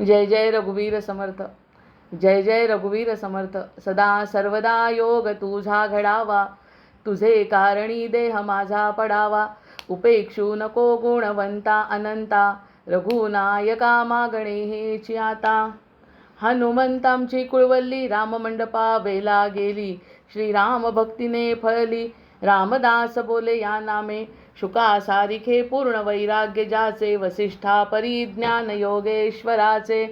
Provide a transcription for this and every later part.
जय जय रघुवीर समर्थ. जय जय रघुवीर समर्थ. सदा सर्वदा योग तुझा घडावा, तुझे कारणी देह माझा पडावा. उपेक्षू नको गुणवंता अनंता, रघुनायका मागणे हेची आता. हनुमंतांची कुळवल्ली राममंडपा वेला गेली, श्रीराम भक्तीने फळली. रामदास बोले या नामे, शुका सारिखे पूर्ण वैराग्य ज्याचे. वसिष्ठा परिज्ञान योगेश्वराचे,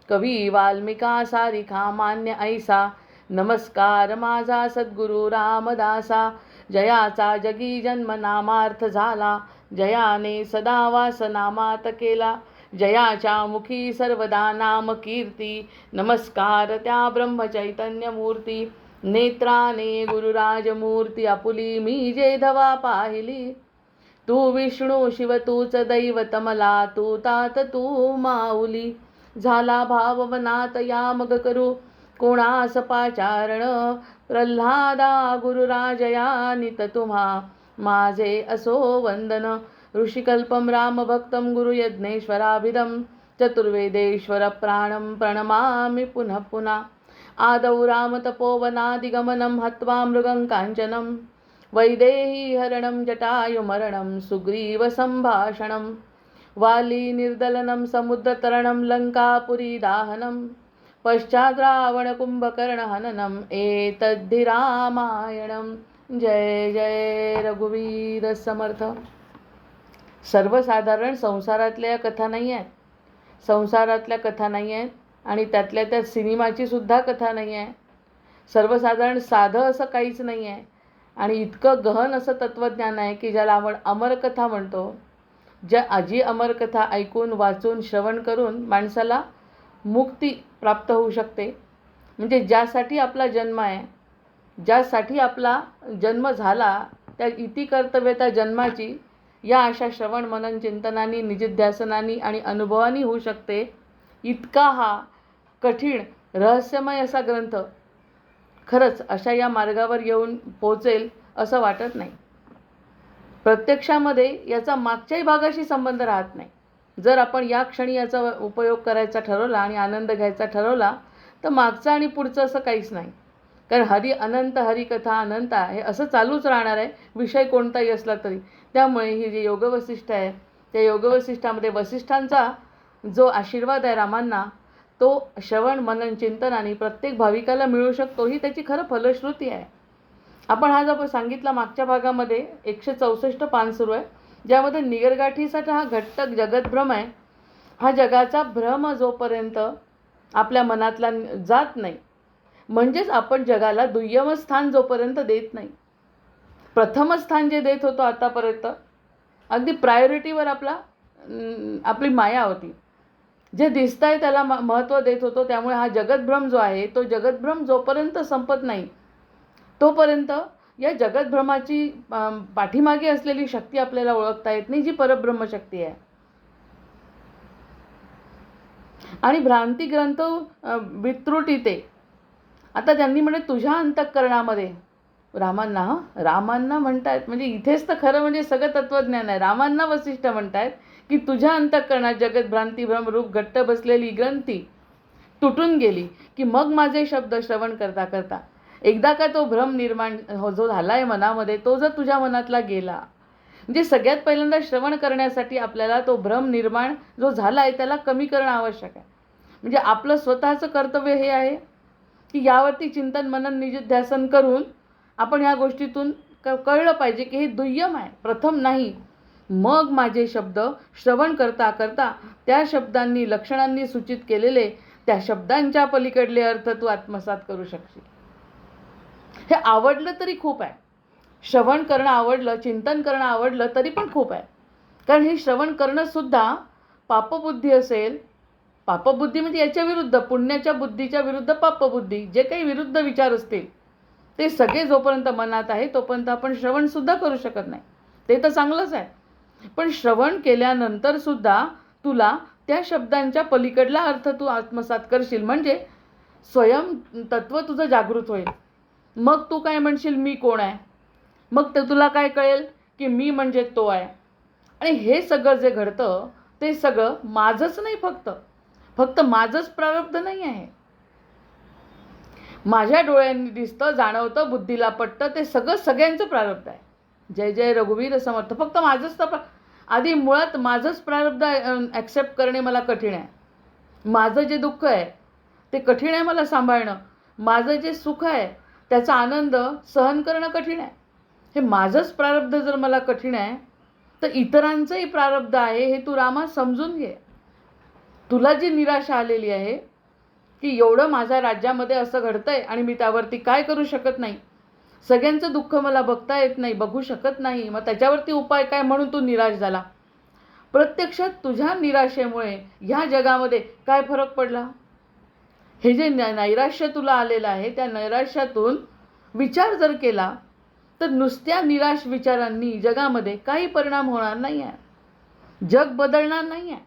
कवी वाल्मिका सारिखा मान्य ऐसा. नमस्कार माझा सद्गुरु रामदासा, जयाचा जगी जन्म नामार्थ झाला. जयाने सदा वास नामात केला, जयाच्या मुखी सर्वदा नाम कीर्ती. नमस्कार त्या ब्रह्मचैतन्य मूर्ती, नेत्राने गुरुराजमूर्ती आपुली. मी जे धवा पाहिली, तू विष्णू शिव तूच दैवत मला. तू तात तू माऊली, झाला भाव मनात या मग करू कोणास पाचारण. प्रल्हादा गुरुराजया नित तुम्हा, माझे असो वंदन. ऋषिकल्पम रामभक्तं गुरुयज्ञेश्वराभिधं, चतुर्वेदेश्वर प्राणं प्रणमामि पुनः पुनः. आदौ रामतपोवनादिगमनं, हत्वा मृगं काञ्चनं. वैदेही हरणं जटायुमरणं, सुग्रीवसम्भाषणं. वाली निर्दलनं समुद्रतरणं, लङ्कापुरी दाहनं. पश्चात् रावणकुम्भकर्णहननम्, एतद्धि रामायणं. जय जय रघुवीर समर्थ. सर्वसाधारण संसारातल्या कथा नाही आहेत, संसारातल्या कथा नाही आहेत आणि त्यातल्या त्या सिनेमाची सुद्धा कथा नाही आहे. सर्वसाधारण साधं असं काहीच नाही आहे आणि इतकं गहन असं तत्त्वज्ञान आहे की ज्याला आपण अमरकथा म्हणतो. ज्या आजी अमरकथा ऐकून वाचून श्रवण करून माणसाला मुक्ती प्राप्त होऊ शकते. म्हणजे ज्यासाठी आपला जन्म आहे, ज्यासाठी आपला जन्म झाला, त्या इति कर्तव्यता जन्माची या अशा श्रवण मनन चिंतनानी निजिध्यासनानी आणि अनुभवानी होऊ शकते. इतका हा कठीण रहस्यमय असा ग्रंथ खरंच अशा या मार्गावर येऊन पोचेल असं वाटत नाही. प्रत्यक्षामध्ये याचा मागच्याही भागाशी संबंध राहत नाही. जर आपण या क्षणी याचा उपयोग करायचा ठरवला आणि आनंद घ्यायचा ठरवला तर मागचं आणि पुढचं असं काहीच नाही. कारण हरी अनंत, हरिकथा अनंत हे असं चालूच राहणार आहे, विषय कोणताही असला तरी. त्यामुळे ही जी योगवसिष्ठ आहे, त्या योगवसिष्ठामध्ये वसिष्ठांचा जो आशीर्वाद आहे रामांना, तो श्रवण मनन चिंतनाने प्रत्येक भाविकाला मिळू शकतो, ही त्याची खरं फलश्रुती आहे. आपण हा जो सांगितला मागच्या भागामध्ये 164 पान सुरू आहे, ज्यामध्ये निगरगाठीसाठी हा घट्ट जगतभ्रम आहे. हा जगाचा भ्रम जोपर्यंत आपल्या मनातला जात नाही, म्हणजेच आपण जगाला दुय्यम स्थान जोपर्यंत देत नाही, प्रथम स्थान जे देत होतो आतापर्यंत, अगदी प्रायोरिटीवर आपली माया होती, जे दिसत आहे त्याला महत्त्व देत होतो. त्यामुळे हा जगतभ्रम जो आहे, तो जगतभ्रम जोपर्यंत संपत नाही तोपर्यंत या जगतभ्रमाची पाठीमागे असलेली शक्ती आपल्याला ओळखता येत नाही, जी परब्रह्मशक्ती आहे. आणि भ्रांती ग्रंथ वित्रुटी ते. आता त्यांनी म्हणे तुझ्या अंतःकरणामध्ये, रामांना म्हणतायत, म्हणजे इथेच तर खरं म्हणजे सगळं तत्त्वज्ञान आहे. रामांना वसिष्ठ म्हणतायत की तुझ्या अंतःकरणात जगत भ्रांती भ्रमरूप घट्ट बसलेली ग्रंथी तुटून गेली की मग माझे शब्द श्रवण करता करता एकदा का तो भ्रम निर्माण जो झाला आहे मनामध्ये, तो जर तुझ्या मनातला गेला, म्हणजे सगळ्यात पहिल्यांदा श्रवण करण्यासाठी आपल्याला तो भ्रम निर्माण जो झाला आहे त्याला कमी करणं आवश्यक आहे. म्हणजे आपलं स्वतःचं कर्तव्य हे आहे की यावरती चिंतन मनन निजिध्यासन करून आपण ह्या गोष्टीतून कळलं पाहिजे की हे दुय्यम आहे, प्रथम नाही. मग माझे शब्द श्रवण करता करता त्या शब्दांनी लक्षणांनी सूचित केलेले त्या शब्दांच्या पलीकडले अर्थ तू आत्मसात करू शकशील. हे आवडलं तरी खूप आहे. श्रवण करणं आवडलं, चिंतन करणं आवडलं तरी पण खूप आहे. कारण हे श्रवण करणंसुद्धा पापबुद्धी असेल, पापबुद्धी म्हणजे याच्या विरुद्ध, पुण्याच्या बुद्धीच्या विरुद्ध पापबुद्धी, जे काही विरुद्ध विचार असतील ते सगळे जोपर्यंत मनात आहे तोपर्यंत आपण श्रवणसुद्धा करू शकत नाही. ते तर चांगलंच आहे, पण श्रवण केल्यानंतरसुद्धा तुला त्या शब्दांच्या पलीकडला अर्थ तू आत्मसात करशील, म्हणजे स्वयं तत्त्व तुझं जागृत होईल. मग तू काय म्हणशील, मी कोण आहे? मग तर तुला काय कळेल की मी म्हणजे तो आहे. आणि हे सगळं जे घडतं ते सगळं माझंच नाही फक्त, फक्त माझंच प्रारब्ध नाही आहे. माझ्या डोळ्यांनी दिसतं, जाणवतं, बुद्धीला पटतं, ते सगळं सगळ्यांचं प्रारब्ध आहे. जय जय रघुवीर समर्थ. फक्त माझंच तर आधी मुळात माझंच प्रारब्ध ॲक्सेप्ट करणे मला कठीण आहे. माझं जे दुःख आहे ते कठीण आहे मला सांभाळणं. माझं जे सुख आहे त्याचा आनंद सहन करणं कठीण आहे. हे माझंच प्रारब्ध जर मला कठीण आहे तर इतरांचंही प्रारब्ध आहे हे तू रामा समजून घे. तुला जी निराशा आलेली आहे की एवढं माझ्या राज्यामध्ये असं घडतंय आणि मी त्यावरती काय करू शकत नाही, सगळ्यांचं दुःख मला बघता येत नाही, बघू शकत नाही, मग त्याच्यावरती उपाय काय म्हणून तू निराश झाला. प्रत्यक्षात तुझ्या निराशेमुळे ह्या जगामध्ये काय फरक पडला? हे जे नैराश्य तुला आलेलं आहे त्या नैराश्यातून विचार जर केला तर नुसत्या निराश विचारांनी जगामध्ये काही परिणाम होणार नाही आहे. जग बदलणार नाही आहे.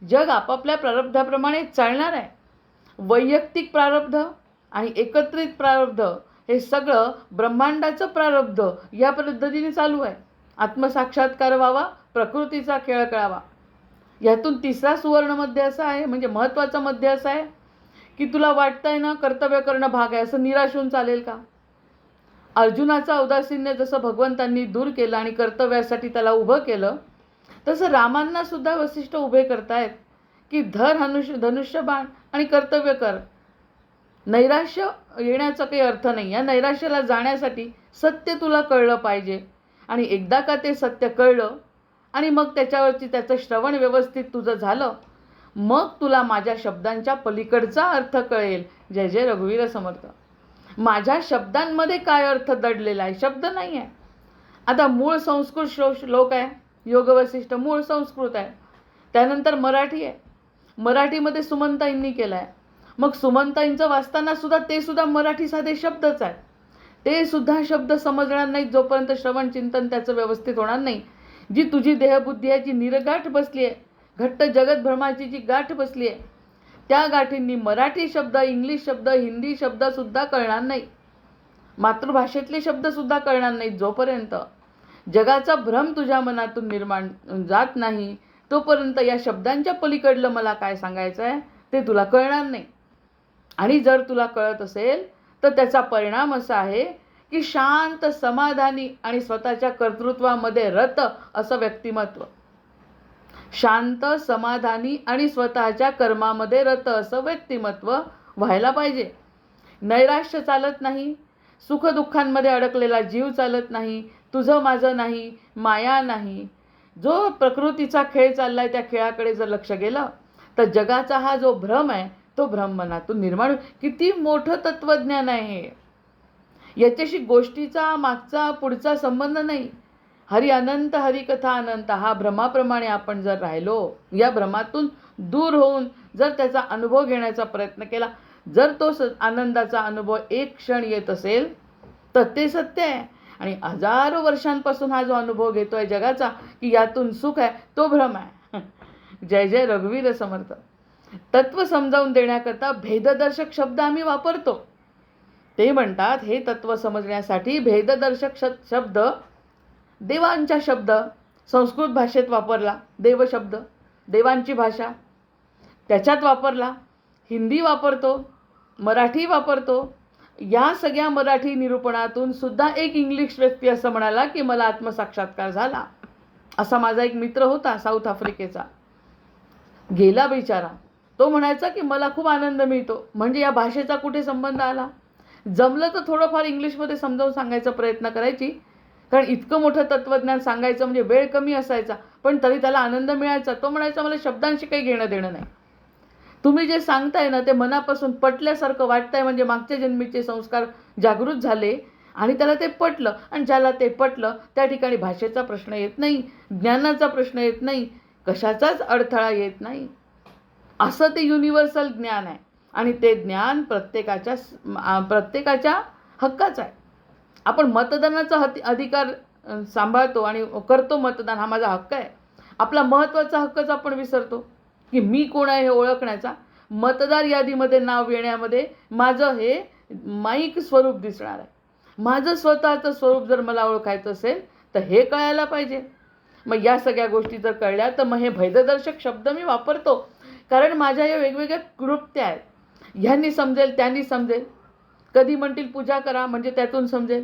जग आपापल्या प्रारब्धाप्रमाणे चालणार आहे. वैयक्तिक प्रारब्ध आणि एकत्रित प्रारब्ध हे सगळं ब्रह्मांडाचं प्रारब्ध या पद्धतीने चालू आहे. आत्मसाक्षात्कार व्हावा, प्रकृतीचा खेळ कळावा. यातून तिसरा सुवर्ण मध्य असा आहे, म्हणजे महत्त्वाचा मध्य असा आहे की तुला वाटतंय ना कर्तव्य करणं भाग आहे, असं निराश होऊन चालेल का? अर्जुनाचा औदासीन्य जसं भगवंतांनी दूर केलं आणि कर्तव्यासाठी त्याला उभं केलं, तसं रामांना सुद्धा वसिष्ठ उभे करतायत की धर धनुष्यबाण आणि कर्तव्य कर. नैराश्य येण्याचा काही अर्थ नाही. या नैराश्याला जाण्यासाठी सत्य तुला कळलं पाहिजे आणि एकदा का ते सत्य कळलं आणि मग त्याच्यावरची त्याचं श्रवण व्यवस्थित तुझं झालं, मग तुला माझ्या शब्दांच्या पलीकडचा अर्थ कळेल. जय जय रघुवीर समर्थ. माझ्या शब्दांमध्ये काय अर्थ दडलेला आहे? शब्द नाही आहे. आता मूळ संस्कृत श्लोक आहे योगवसिष्ठ, मूळ संस्कृत आहे. त्यानंतर मराठी आहे. मराठीमध्ये सुमनताईंनी केलं आहे. मग सुमनताईंचं वाचताना सुद्धा ते सुद्धा मराठी साधे शब्दच आहेत. ते सुद्धा शब्द समजणार नाहीत जोपर्यंत श्रवण चिंतन त्याचं व्यवस्थित होणार नाही. जी तुझी देहबुद्धी आहे, जी निरगाठ बसली आहे, घट्ट जगतभ्रमाची जी गाठ बसली आहे, त्या गाठींनी मराठी शब्द, इंग्लिश शब्द, हिंदी शब्दसुद्धा कळणार नाही. मातृभाषेतले शब्दसुद्धा कळणार नाहीत. जोपर्यंत जगाचा भ्रम तुझ्या मनातून निर्माण जात नाही तोपर्यंत या शब्दांच्या पलीकडलं मला काय सांगायचं आहे ते तुला कळणार नाही. आणि जर तुला कळत असेल तर त्याचा परिणाम असा आहे की शांत, समाधानी आणि स्वतःच्या कर्तृत्वामध्ये रत असं व्यक्तिमत्व. शांत, समाधानी आणि स्वतःच्या कर्मामध्ये रत असं व्यक्तिमत्व व्हायला पाहिजे. नैराश्य चालत नाही. सुखदुःखांमध्ये अडकलेला जीव चालत नाही. तुझं माझं नाही, माया नाही. जो प्रकृतीचा खेळ चाललाय त्या खेळाकडे जर लक्ष गेलं तर जगाचा हा जो भ्रम आहे तो भ्रम मनातून निर्माण. किती मोठं तत्वज्ञान आहे हे. याच्याशी गोष्टीचा मागचा पुढचा संबंध नाही. हरी अनंत, हरिकथा अनंत. हा भ्रमाप्रमाणे आपण जर राहिलो, या भ्रमातून दूर होऊन जर त्याचा अनुभव घेण्याचा प्रयत्न केला, जर तो आनंदाचा अनुभव एक क्षण येत असेल तर ते सत्य आहे. आणि हजारो वर्षांपासून हा जो अनुभव घेतोय जगाचा की यातून सुख आहे, तो भ्रम आहे. जय जय रघुवीर समर्थ. तत्व समजावून देण्याकरता भेददर्शक शब्द आम्ही वापरतो. ते म्हणतात हे तत्व समजण्यासाठी भेददर्शक शब्द देवांच्या शब्द संस्कृत भाषेत वापरला. देव शब्द देवांची भाषा त्याच्यात वापरला. हिंदी वापरतो, मराठी वापरतो. या सगळ्या मराठी निरूपणातून सुद्धा एक इंग्लिश व्यक्ती असं म्हणाला की मला आत्मसाक्षात्कार झाला. असा माझा एक मित्र होता साऊथ आफ्रिकेचा. गेला बिचारा. तो म्हणायचा की मला खूप आनंद मिळतो. म्हणजे या भाषेचा कुठे संबंध आला? जमलं तर थोडंफार इंग्लिशमध्ये समजावून सांगायचा प्रयत्न करायची, कारण इतकं मोठं तत्त्वज्ञान सांगायचं म्हणजे वेळ कमी असायचा, पण तरी त्याला आनंद मिळायचा. तो म्हणायचा मला शब्दांशी काही घेणं देणं नाही. तुम्ही जे सांगताय ना ते मनापासून पटल्यासारखं वाटतंय, म्हणजे मागच्या जन्मीचे संस्कार जागृत झाले आणि त्याला ते पटलं. आणि ज्याला ते पटलं त्या ठिकाणी भाषेचा प्रश्न येत नाही, ज्ञानाचा प्रश्न येत नाही, कशाचाच अडथळा येत नाही. असं ते युनिव्हर्सल ज्ञान आहे. आणि ते ज्ञान प्रत्येकाच्या हक्काचं आहे. आपण मतदानाचा अधिकार सांभाळतो आणि करतो मतदान, हा माझा हक्क आहे. आपला महत्त्वाचा हक्कच आपण विसरतो की मी कोण आहे हे ओळखण्याचा. मतदार यादीमध्ये नाव येण्यामध्ये माझं हे माईक स्वरूप दिसणार आहे. माझं स्वतःचं स्वरूप जर मला ओळखायचं असेल तर हे कळायला पाहिजे. मग या सगळ्या गोष्टी जर कळल्या तर मग हे भेददर्शक शब्द मी वापरतो कारण माझ्या या वेगवेगळ्या कृत्या आहेत. ह्यांनी समजेल, त्यांनी समजेल. कधी म्हणतील पूजा करा म्हणजे त्यातून समजेल,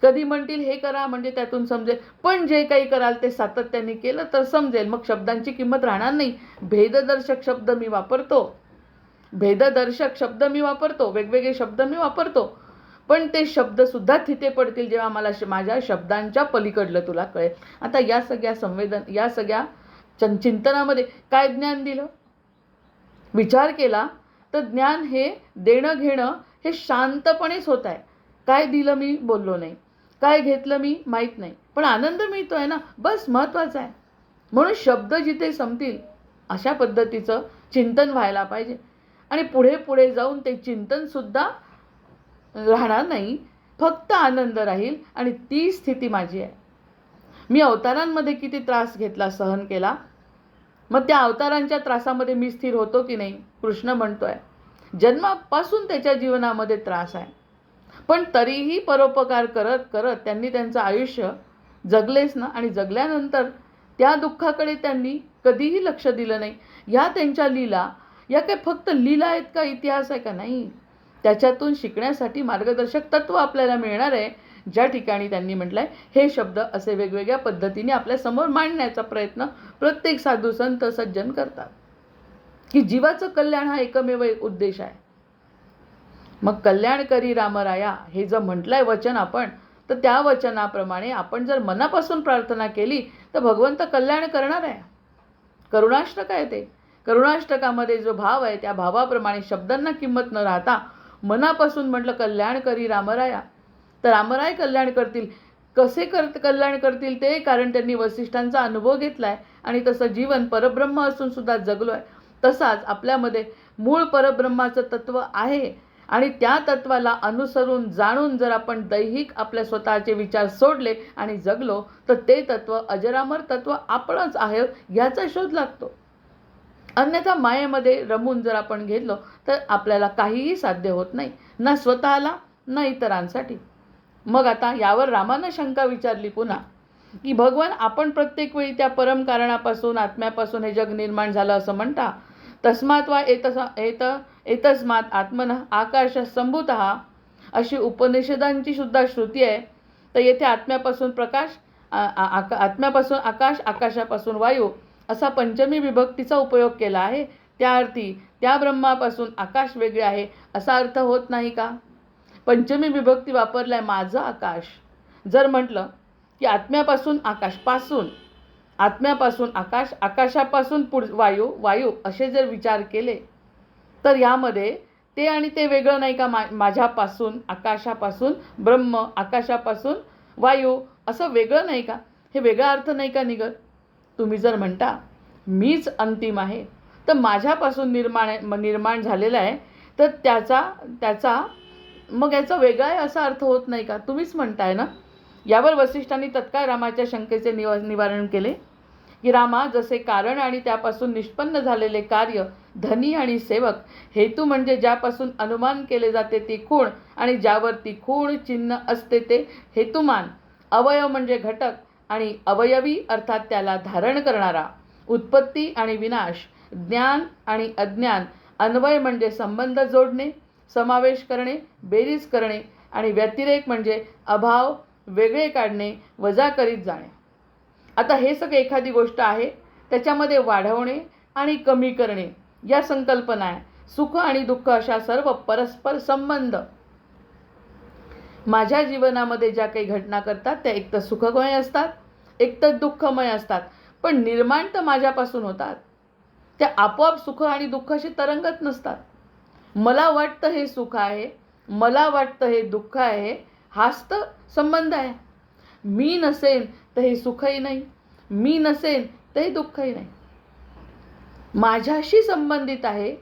कधी म्हणतील हे करा म्हणजे त्यातून समजेल. पण जे काही कराल ते सातत्याने केलं तर समजेल. मग शब्दांची किंमत राहणार नाही. भेददर्शक शब्द मी वापरतो, भेददर्शक शब्द मी वापरतो, वेगवेगळे शब्द मी वापरतो. पण ते शब्दसुद्धा थिते पडतील जेव्हा मला माझ्या शब्दांच्या पलीकडलं तुला कळेल. आता या सगळ्या चिंतनामध्ये काय ज्ञान दिलं? विचार केला तर ज्ञान हे देणं घेणं हे शांतपणेच होत आहे. काय दिलं मी बोललो नाही, काय घेतलं मी माहीत नाही, पण आनंद मिळतो आहे ना, बस महत्त्वाचं आहे. म्हणून शब्द जिथे संपतील अशा पद्धतीचं चिंतन व्हायला पाहिजे. आणि पुढे पुढे जाऊन ते चिंतनसुद्धा राहणार नाही, फक्त आनंद राहील. आणि ती स्थिती माझी आहे. मी अवतारांमध्ये किती त्रास घेतला, सहन केला, मग त्या अवतारांच्या त्रासामध्ये मी स्थिर होतो की नाही? कृष्ण म्हणतोय जन्मापासून त्याच्या जीवनामध्ये त्रास आहे, पण तरीही परोपकार करत करत त्यांनी त्यांचं आयुष्य जगलेच ना. आणि जगल्यानंतर त्या दुःखाकडे त्यांनी कधीही लक्ष दिलं नाही. ह्या त्यांच्या लीला, या काय फक्त लीला आहेत का, इतिहास आहे का? नाही. त्याच्यातून शिकण्यासाठी मार्गदर्शक तत्व आपल्याला मिळणार आहे. ज्या ठिकाणी त्यांनी म्हटलंय हे शब्द असे वेगवेगळ्या पद्धतीने आपल्यासमोर मांडण्याचा प्रयत्न प्रत्येक साधू संत सज्जन करतात, की जीवाचं कल्याण हा एकमेव उद्देश आहे. मग कल्याण करी रामराया हे जर म्हटलंय वचन आपण, तर त्या वचनाप्रमाणे आपण जर मनापासून प्रार्थना केली तर भगवंत कल्याण करणार आहे. करुणाष्टक आहे ते. करुणाष्टकामध्ये जो भाव आहे त्या भावाप्रमाणे शब्दांना किंमत न राहता मनापासून म्हटलं कल्याण करी रामराया, तर रामराय कल्याण करतील. कसे कल्याण करतील ते? कारण त्यांनी वसिष्ठांचा अनुभव घेतलाय आणि तसं जीवन परब्रह्म असून सुद्धा जगलोय. तसाच आपल्यामध्ये मूळ परब्रह्माचं तत्व आहे आणि त्या तत्वाला अनुसरून जाणून जर आपण दैहिक आपल्या स्वतःचे विचार सोडले आणि जगलो तर ते तत्व अजरामर तत्व आपणच आहे याचा शोध लागतो. अन्यथा मायेमध्ये रमून जर आपण घेतलो तर आपल्याला काहीही साध्य होत नाही, ना स्वतःला ना इतरांसाठी. मग आता यावर रामानं शंका विचारली पुन्हा, की भगवान आपण प्रत्येक वेळी त्या परम कारणापासून आत्म्यापासून हे जग निर्माण झालं असं म्हणता. तस्मात् वा एतस्मात् आत्मनः आकाश संभूतः अशी उपनिषदांची सुद्धा श्रुती आहे. तर येथे आत्म्यापासून प्रकाश, आत्म्यापासून आकाश, आकाशापासून वायू असा पंचमी विभक्तीचा उपयोग केला आहे. त्या अर्थी त्या ब्रह्मापासून आकाश वेगळे आहे असा अर्थ होत नाही का? पंचमी विभक्ती वापरलाय माझं आकाश. जर म्हटलं की आत्म्यापासून आकाश, पासून आत्म्यापासून आकाश, आकाशापासून वायू, वायू असे जर विचार केले तर यामध्ये ते आणि ते वेगळं नाही का? माझ्यापासून आकाशापासून ब्रह्म, आकाशापासून वायू असं वेगळं नाही का? हे वेगळा अर्थ नाही का निघत? तुम्ही जर म्हणता मीच अंतिम आहे तर माझ्यापासून निर्माण झालेला आहे तर त्याचा मग याचा वेगळा आहे असा अर्थ होत नाही का? तुम्हीच म्हणताय ना. यावर वसिष्ठांनी तत्काळ रामाच्या शंकेचे निवारण केले, की रामा, जसे कारण आणि त्यापासून निष्पन्न झालेले कार्य, धनी आणि सेवक, हेतू म्हणजे ज्यापासून अनुमान केले जाते ती खूण आणि ज्यावरती खूण चिन्ह असते ते हेतुमान, अवयव म्हणजे घटक आणि अवयवी अर्थात त्याला धारण करणारा, उत्पत्ती आणि विनाश, ज्ञान आणि अज्ञान, अन्वय म्हणजे संबंध जोडणे, समावेश करणे, बेरीज करणे आणि व्यतिरेक म्हणजे अभाव, वेगळे काढणे, वजा करीत जाणे. आता हे सगळे एखादी गोष्ट आहे त्याच्यामध्ये वाढवणे आणि कमी करणे या संकल्पना आहे. सुख आणि दुःख अशा सर्व परस्पर संबंध माझ्या जीवनामध्ये ज्या काही घटना करतात त्या एक तर सुखमय असतात, एक तर दुःखमय असतात, पण निर्माण तर माझ्यापासून होतात. त्या आपोआप सुख आणि दुःख असे तरंगत नसतात. मला वाटतं हे सुख आहे, मला वाटतं हे दुःख आहे, हाच तर संबंध आहे. मी नसेन तर हे सुखही नाही, मी नसेन तर हे दुःखही नाही. माझ्याशी संबंधित आहे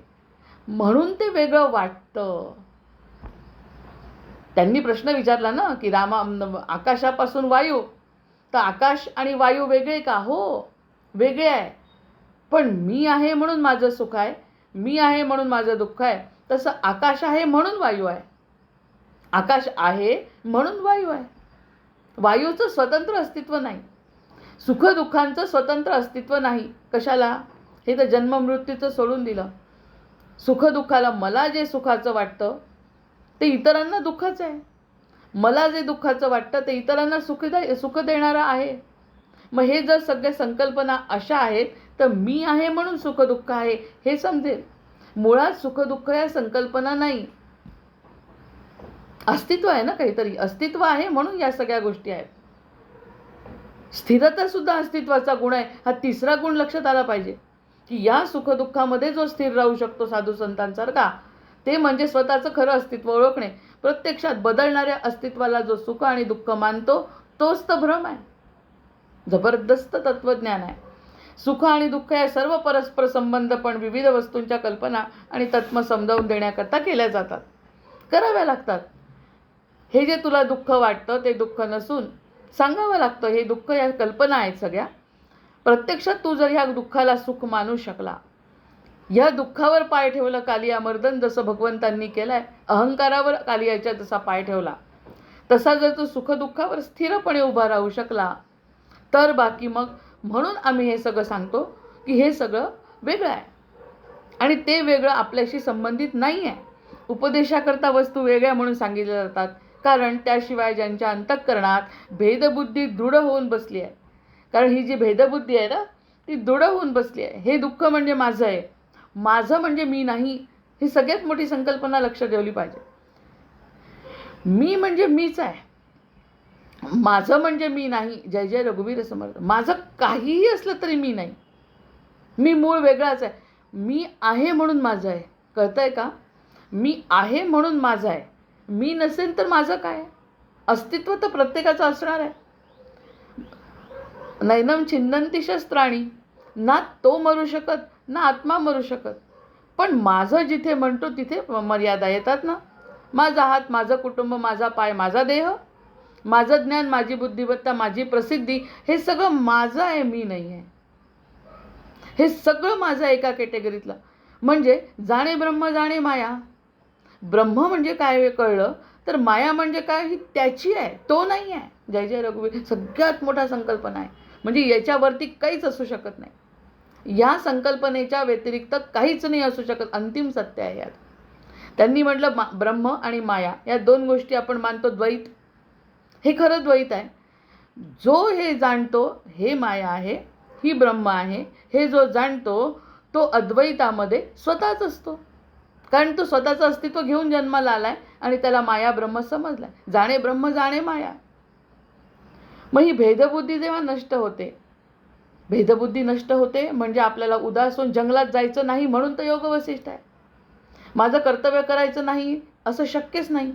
म्हणून ते वेगळं वाटतं. त्यांनी प्रश्न विचारला ना, की आकाशापासून वायू, तर आकाश आणि वायू वेगळे का? हो, वेगळे आहे. पण मी आहे म्हणून माझं सुख आहे, मी आहे म्हणून माझं दुःख आहे. तसं आकाश आहे म्हणून वायू आहे, आकाश आहे म्हणून वायू आहे. वायूचं स्वतंत्र अस्तित्व नाही, सुखदुःखांचं स्वतंत्र अस्तित्व नाही. कशाला? हे तर जन्ममृत्यूचं सोडून दिलं. सुखदुःखाला मला जे सुखाचं वाटतं ते इतरांना दुःखाचं आहे, मला जे दुःखाचं वाटतं ते इतरांना सुख देणारं आहे. मग हे जर सगळ्या संकल्पना अशा आहेत तर मी आहे म्हणून सुखदुःख आहे हे समजेल. मुळात सुखदुःख या संकल्पना नाही, अस्तित्व आहे ना, काहीतरी अस्तित्व आहे म्हणून या सगळ्या गोष्टी आहेत. स्थिरता सुद्धा अस्तित्वाचा गुण आहे. हा तिसरा गुण लक्षात आला पाहिजे की या सुखदुःखामध्ये जो स्थिर राहू शकतो साधू संतांसारखा, ते म्हणजे स्वतःचं खरं अस्तित्व ओळखणे. प्रत्यक्षात बदलणाऱ्या अस्तित्वाला जो सुख आणि दुःख मानतो तोच तर भ्रम आहे. जबरदस्त तत्वज्ञान आहे. सुख आणि दुःख या सर्व परस्पर संबंध पण विविध वस्तूंच्या कल्पना आणि तत्व समजावून देण्याकरता केल्या जातात, कराव्या लागतात. हे जे तुला दुःख वाटतं ते दुःख नसून सांगावं लागतं हे दुःख या कल्पना आहेत सगळ्या. प्रत्यक्षात तू जर ह्या दुःखाला सुख मानू शकला, या दुःखावर पाय ठेवलं कालिया मर्दन जसं भगवंतांनी केलंय, अहंकारावर कालियाच्या जसा पाय ठेवला तसा जर तू सुखदुःखावर स्थिरपणे उभा राहू शकला तर बाकी मग. म्हणून आम्ही हे सगळं सांगतो की हे सगळं वेगळं आहे आणि ते वेगळं आपल्याशी संबंधित नाही आहे. उपदेशाकरता वस्तू वेगळ्या म्हणून सांगितल्या जातात, कारण त्याशिवाय ज्यांच्या अंतःकरणात भेदबुद्धी दृढ होऊन बसली आहे, कारण ही जी भेदबुद्धी आहे ना ती दृढ होऊन बसली आहे. हे दुःख म्हणजे माझं आहे, माझं म्हणजे मी नाही, ही सगळ्यात मोठी संकल्पना लक्ष ठेवली पाहिजे. मी म्हणजे मीच आहे, माझं म्हणजे मी नाही. जय जय रघुवीर समर्थ. माझं काहीही असलं तरी मी नाही, मी मूळ वेगळाच आहे. मी आहे म्हणून माझं आहे, कळतंय का? मी आहे म्हणून माझं आहे, मी नसेल तर माझं काय? अस्तित्व तर प्रत्येकाचं असणार आहे. नैनम छिन्नंती शस्त्राणी, ना तो मरू शकत ना आत्मा मरू शकत. पण माझं जिथे म्हणतो तिथे मर्यादा येतात ना. माझा हात, माझं कुटुंब, माझा पाय, माझा देह, माझं ज्ञान, माझी बुद्धिमत्ता, माझी प्रसिद्धी, हे सगळं माझं आहे, मी नाही आहे. हे सगळं माझं एका कॅटेगरीतलं. म्हणजे जाणे ब्रह्म जाणे माया. ब्रह्म म्हणजे काय कळलं तर माया म्हणजे काय ही त्याची आहे, तो नाही आहे. जय जय रघुवीर. सगळ्यात मोठा संकल्पना आहे, म्हणजे याच्यावरती काहीच असू शकत नाही. या संकल्पनेच्या व्यतिरिक्त काहीच नाही असू शकत. अंतिम सत्य आहे यात. त्यांनी म्हटलं ब्रह्म आणि माया या दोन गोष्टी आपण मानतो द्वैत, हे खरं द्वैत आहे. जो हे जाणतो हे माया आहे, ही ब्रह्म आहे, हे जो जाणतो तो अद्वैतामध्ये स्वतःच असतो, कारण तो स्वतःचं अस्तित्व घेऊन जन्माला आलाय आणि त्याला माया ब्रह्म समजलाय. जाणे ब्रह्म जाणे माया. मग ही भेदबुद्धी जेव्हा नष्ट होते, भेदबुद्धी नष्ट होते म्हणजे आपल्याला उदास होऊन जंगलात जायचं नाही म्हणून तर योग वसिष्ठ आहे. माझं कर्तव्य करायचं नाही असं शक्यच नाही.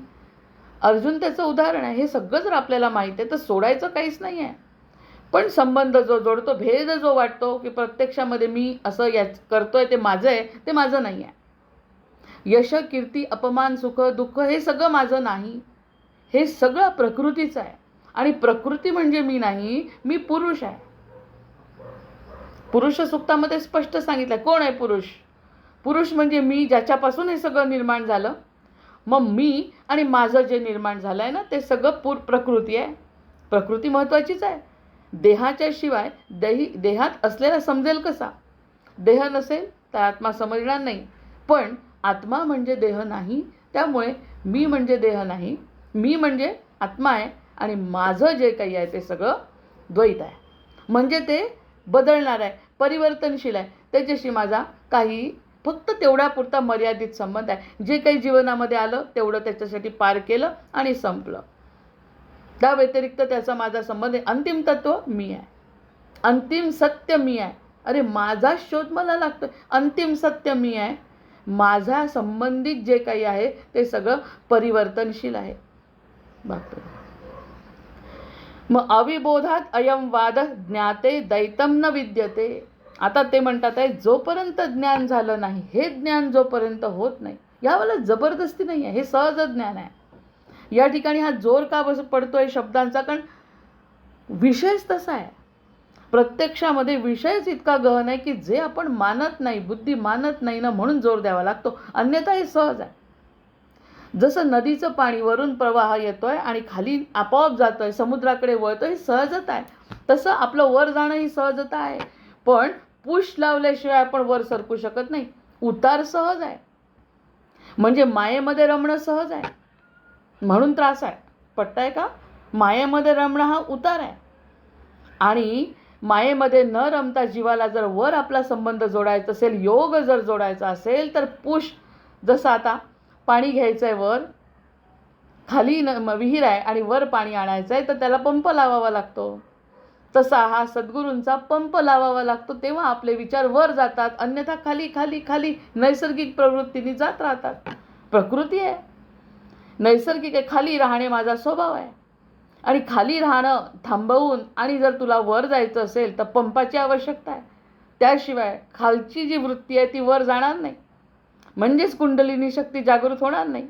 अर्जुन त्याचं उदाहरण आहे. हे सगळं जर आपल्याला माहीत आहे तर सोडायचं काहीच नाही आहे. पण संबंध जो जोडतो, भेद जो वाटतो की प्रत्यक्षामध्ये मी असं करतोय ते माझं आहे, ते माझं नाही आहे. यश, कीर्ती, अपमान, सुख, दुःख हे सगळं माझं नाही, हे सगळं प्रकृतीचं आहे. आणि प्रकृती म्हणजे मी नाही, मी पुरुष आहे. पुरुष सूक्तामध्ये स्पष्ट सांगितलं कोण आहे पुरुष. पुरुष म्हणजे मी, ज्याच्यापासून हे सगळं निर्माण झालं. मग मी आणि माझं जे निर्माण झालं आहे ना ते सगळं प्रकृती आहे. प्रकृती महत्त्वाचीच आहे. देहाच्या शिवाय देहात असलेला समजेल कसा. देह नसेल तर आत्मा समजणार नाही. पण आत्मा म्हणजे देह नाही, त्यामुळे मी म्हणजे देह नाही, मी म्हणजे आत्मा आहे आणि माझं जे काही आहे ते सगळं द्वैत आहे. म्हणजे ते बदलणार आहे, परिवर्तनशील आहे. त्याच्याशी माझा काही फक्त तेवढ्यापुरता मर्यादित संबंध आहे. जे काही जीवनामध्ये आलं तेवढं त्याच्यासाठी पार केलं आणि संपलं. त्या व्यतिरिक्त त्याचा माझा संबंध आहे. अंतिम तत्व मी आहे, अंतिम सत्य मी आहे. अरे माझा शोध मला लागतोय. अंतिम सत्य मी आहे. माझा संबंधित जे काही आहे ते सगळं परिवर्तनशील आहे. बापरे. मग अविबोधात अयम वाद ज्ञाते दैतम न विद्यते. आता ते म्हणतात आहे जोपर्यंत ज्ञान झालं नाही, हे ज्ञान जोपर्यंत होत नाही, यावेळेला जबरदस्ती नाही आहे, हे सहज ज्ञान आहे. या ठिकाणी हा जोर का पडतोय शब्दांचा, कारण विषयच तसा आहे. प्रत्यक्षामध्ये विषयच इतका गहन आहे की जे आपण मानत नाही, बुद्धी मानत नाही ना, म्हणून जोर द्यावा लागतो. अन्यथा हे सहज आहे. जसं नदीचं पाणी वरून प्रवाह येतोय आणि खाली आपोआप जातोय, समुद्राकडे वळतोय, ही सहजता आहे. तसं आपलं वर जाणं ही सहजता आहे. पण पुश लावल्याशिवाय आपण वर सरकू शकत नाही. उतार सहज आहे, म्हणजे मायेमध्ये रमणं सहज आहे, म्हणून त्रास आहे. पटतंय का? मायेमध्ये रमणं हा उतार आहे. आणि मायेमध्ये न रमता जीवाला जर वर आपला संबंध जोडायचा असेल, योग जर जोडायचा असेल, तर पुश, जसं आता पाणी घ्यायचं आहे वर, खाली विहीर आहे आणि वर पाणी आणायचं आहे, तर त्याला पंप लावावा लागतो. तसा हा सद्गुरूंचा पंप लावावा लागतो, तेव्हा आपले विचार वर जातात. अन्यथा खाली खाली खाली नैसर्गिक प्रवृत्तीने जात राहतात. प्रकृती आहे, नैसर्गिक आहे. खाली राहणे माझा स्वभाव आहे. आणि खाली राहणं थांबवून आणि जर तुला वर जायचं असेल तर पंपाची आवश्यकता आहे. त्याशिवाय खालची जी वृत्ती आहे ती वर जाणार नाही, म्हणजेच कुंडलिनी शक्ती जागृत होणार नाही.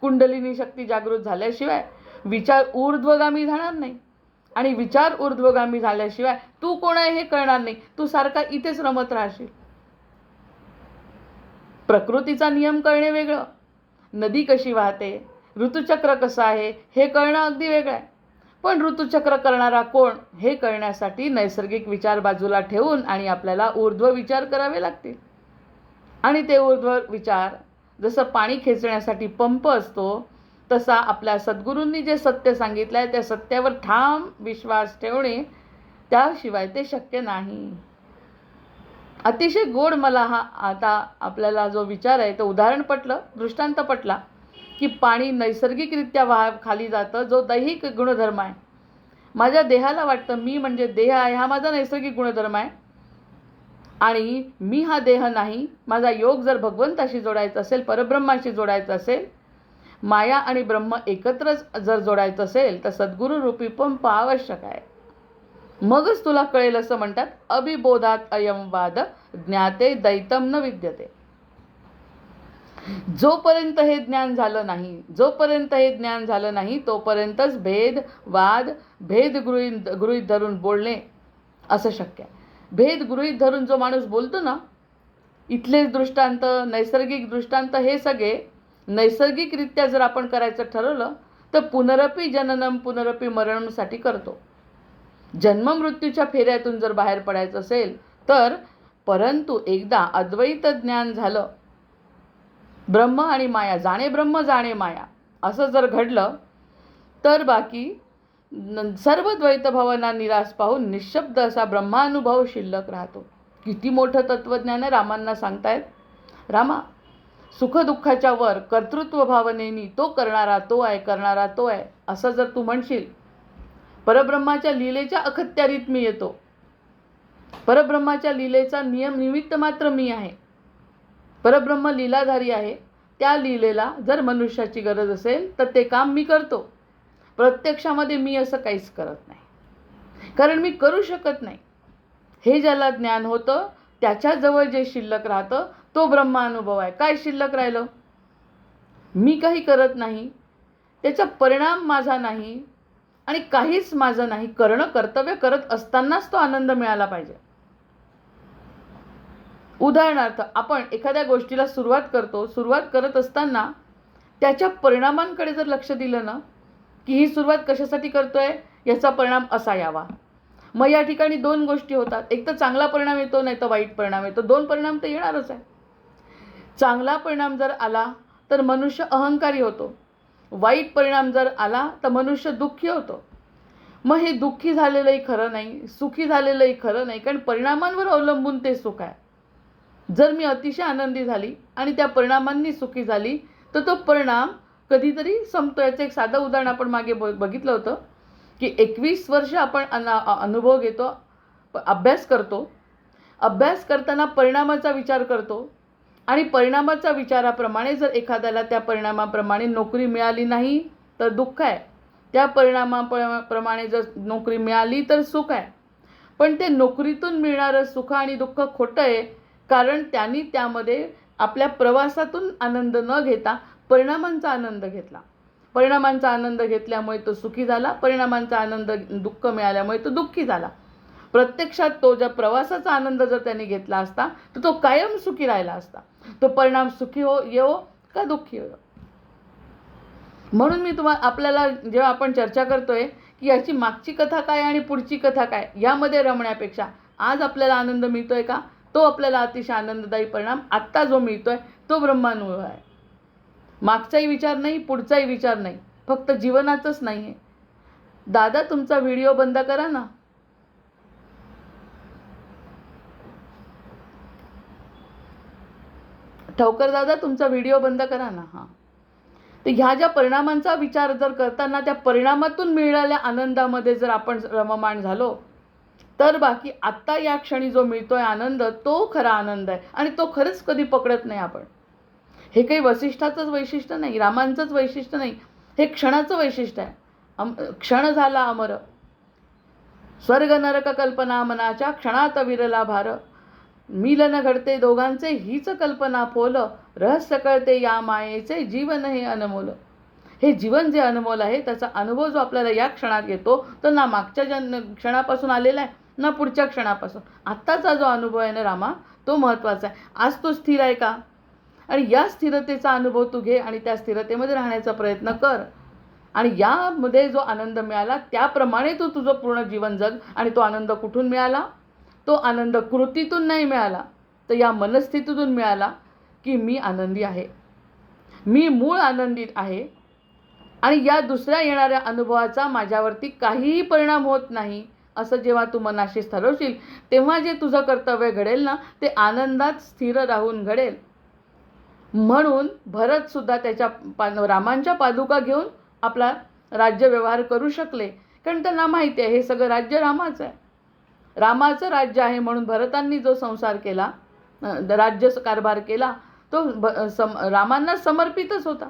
कुंडलिनी शक्ती जागृत झाल्याशिवाय विचार ऊर्ध्वगामी जाणार नाही. आणि विचार ऊर्ध्वगामी झाल्याशिवाय तू कोण आहे हे कळणार नाही. तू सारखा इथेच रमत राहशील. प्रकृतीचा नियम कळणे वेगळं, नदी कशी वाहते, ऋतुचक्र कसं आहे हे कळणं अगदी वेगळं आहे. पण ऋतुचक्र करणारा कोण हे कळण्यासाठी नैसर्गिक विचार बाजूला ठेवून आणि आपल्याला ऊर्ध्व विचार करावे लागतील. आणि ते ऊर्ध्व विचार, जसं पाणी खेचण्यासाठी पंप असतो, तसा आपल्या सद्गुरूंनी जे सत्य सांगितलं आहे त्या सत्यावर ठाम विश्वास ठेवणे, त्याशिवाय ते शक्य नाही. अतिशय गोड मला हा आता आपल्याला जो विचार आहे तो उदाहरण पटलं, दृष्टांत पटला, की पाणी नैसर्गिकरित्या खाली जातं, जो दैहिक गुणधर्म आहे. माझ्या देहाला वाटतं मी म्हणजे देह आहे, हा माझा नैसर्गिक गुणधर्म आहे. आणि मी हा देह नाही. माझा योग जर भगवंताशी जोडायचा असेल, परब्रह्माशी जोडायचा असेल, माया आणि ब्रह्म एकत्रच जर जोडायचं असेल, तर सद्गुरू रूपी पंप आवश्यक आहे. मगच तुला कळेल. असं म्हणतात, अभिबोधात अयम वाद ज्ञाते दैतम न विद्यते. जोपर्यंत हे ज्ञान झालं नाही, तोपर्यंतच भेद, वाद, भेद गृहीत धरून बोलणे असं शक्य आहे. भेद गृहीत धरून जो माणूस बोलतो ना, इथले दृष्टांत, नैसर्गिक दृष्टांत, हे सगळे नैसर्गिकरित्या जर आपण करायचं ठरवलं तर पुनरपि जननम पुनरपि मरणसाठी करतो. जन्ममृत्यूच्या फेऱ्यातून जर बाहेर पडायचं असेल तर, परंतु एकदा अद्वैत ज्ञान झालं, ब्रह्म आणि माया, जाणे ब्रह्म जाणे माया, असं जर घडलं तर बाकी सर्व द्वैतभावना निराश पाहून निशब्द असा ब्रह्मानुभव शिल्लक राहतो. किती मोठं तत्त्वज्ञान आहे. रामांना सांगतायत, रामा, सुखदुःखाच्या वर कर्तृत्व भावनेनी तो करणारा तो आहे, असं जर तू म्हणशील, परब्रह्माच्या लीलेच्या अखत्यारीत मी येतो, परब्रह्माच्या लीलेचा निमित्त मात्र मी आहे, परब्रह्म लीलाधारी आहे, त्या लीलेला जर मनुष्याची गरज असेल तर ते काम मी करतो. प्रत्यक्षामध्ये मी असं काहीच करत नाही, कारण मी करू शकत नाही. हे ज्याला ज्ञान होतं त्याच्याजवळ जे शिल्लक राहतं तो ब्रह्मानुभव आहे. काय शिल्लक राहिलं? मी काही करत नाही, त्याचा परिणाम माझा नाही आणि काहीच माझं नाही. कर्तव्य करत असतानाच तो आनंद मिळाला पाहिजे. उदाहरणार्थ, आपण एखाद्या गोष्टीला सुरुवात करत असताना त्याच्या परिणामांकडे जर लक्ष दिलं ना, की ही सुरुवात कशासाठी करतोय, याचा परिणाम असा यावा. मग या ठिकाणी दोन गोष्टी होतात, एक तर चांगला परिणाम येतो, नाही तर वाईट परिणाम येतो. दोन परिणाम तर येणारच आहे. चांगला परिणाम जर आला तर मनुष्य अहंकारी होतो, वाईट परिणाम जर आला तर मनुष्य दुःखी होतो. मग हे दुःखी झालेलंही खरं नाही, सुखी झालेलंही खरं नाही, कारण परिणामांवर अवलंबून ते सुख आहे. जर मी अतिशय आनंदी झाली आणि त्या परिणामांनी सुखी झाली तर तो परिणाम कधीतरी संपतो. याचं एक साधं उदाहरण आपण मागे बघितलं होतं, की 21 वर्ष आपण अनुभव घेतो, अभ्यास करतो, अभ्यास करताना परिणामाचा विचार करतो आणि परिणामाच्या विचाराप्रमाणे जर एखाद्याला त्या परिणामाप्रमाणे नोकरी मिळाली नाही तर दुःख आहे, त्या परिणामाप्रमाणे जर नोकरी मिळाली तर सुख आहे. पण ते नोकरीतून मिळणारं सुख आणि दुःख खोटं आहे, कारण त्यांनी त्यामध्ये आपल्या प्रवासातून आनंद न घेता परिणामांचा आनंद घेतला. परिणामांचा आनंद घेतल्यामुळे तो सुखी झाला, परिणामांचा आनंद दुःख मिळाल्यामुळे तो दुःखी झाला. प्रत्यक्षात तो ज्या प्रवासाचा आनंद जर त्यांनी घेतला असता तर तो कायम सुखी राहिला असता. तो परिणाम सुखी येवो का दुःखी हो. म्हणून मी आपल्याला जेव्हा आपण चर्चा करतोय की याची मागची कथा काय आणि पुढची कथा काय, यामध्ये रमण्यापेक्षा आज आपल्याला आनंद मिळतोय का, तो आपल्याला अतिशय आनंददायी परिणाम आत्ता जो मिळतोय तो ब्रह्मानुभव आहे. मागचाही विचार नाही, पुढचाही विचार नाही, फक्त जीवनाचंच नाही आहे. दादा तुमचा व्हिडिओ बंद करा ना. ठवकर दादा तुमचा व्हिडिओ बंद करा ना. हां, तर ह्या ज्या परिणामांचा विचार जर करताना त्या परिणामातून मिळालेल्या आनंदामध्ये जर आपण रममाण झालो, तर बाकी आत्ता या क्षणी जो मिळतोय आनंद तो खरा आनंद आहे. आणि तो खरंच कधी पकडत नाही आपण. हे काही वसिष्ठाचंच वैशिष्ट्य नाही, रामांचंच वैशिष्ट्य नाही, हे क्षणाचं वैशिष्ट्य आहे. क्षण झाला अमर, स्वर्ग नरक कल्पना मनाच्या क्षणात विरला भार. मिलन घडते दोघांचे हीच कल्पना फोल, रहस्य कळते या मायेचे जीवन हे अनमोल. हे जीवन जे अनमोल आहे त्याचा अनुभव जो आपल्याला या क्षणात येतो तो ना मागच्या क्षणापासून आलेला आहे ना पुढच्या क्षणापासून. आत्ताचा जो अनुभव आहे ना रामा, तो महत्त्वाचा आहे. आज तो स्थिर आहे का, आणि या स्थिरतेचा अनुभव तू घे आणि त्या स्थिरतेमध्ये राहण्याचा प्रयत्न कर. आणि यामध्ये जो आनंद मिळाला त्याप्रमाणे तू तुझं पूर्ण जीवन जग. आणि तो आनंद कुठून मिळाला, तो आनंद कृतीतून नाही मिळाला, तर या मनस्थितीतून मिळाला की मी आनंदी आहे, मी मूळ आनंदित आहे. आणि या दुसऱ्या येणाऱ्या अनुभवाचा माझ्यावरती काहीही परिणाम होत नाही असं जेव्हा तू मनाशी ठरवशील, तेव्हा जे तुझं कर्तव्य घडेल ना ते आनंदात स्थिर राहून घडेल. म्हणून भरतसुद्धा त्याच्या रामांच्या पादुका घेऊन आपला राज्यव्यवहार करू शकले, कारण त्यांना माहिती आहे हे सगळं राज्य रामाचं आहे, रामाचं राज्य आहे. म्हणून भरतांनी जो संसार केला, राज्य कारभार केला, तो रामांना समर्पितच होता.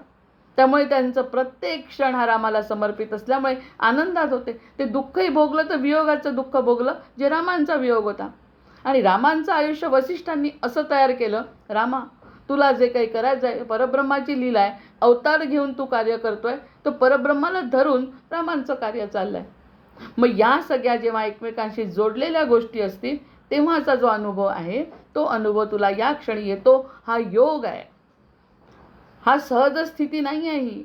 त्यामुळे त्यांचं प्रत्येक क्षण हा रामाला समर्पित असल्यामुळे आनंदात होते. ते दुःखही भोगलं तर वियोगाचं दुःख भोगलं जे रामांचा वियोग होता. आणि रामांचं आयुष्य वसिष्ठांनी असं तयार केलं, रामा तुला जे काही करायचं आहे, परब्रह्माची लीला आहे, अवतार घेऊन तू कार्य करतोय, तो परब्रह्माला धरून रामांचं कार्य चाललं आहे. मग या सगळ्या जेव्हा एकमेकांशी जोडलेल्या गोष्टी असतील तेव्हाचा जो अनुभव आहे तो अनुभव तुला या क्षणी येतो. हा योग आहे, हा सहज स्थिती नाही आहे. ही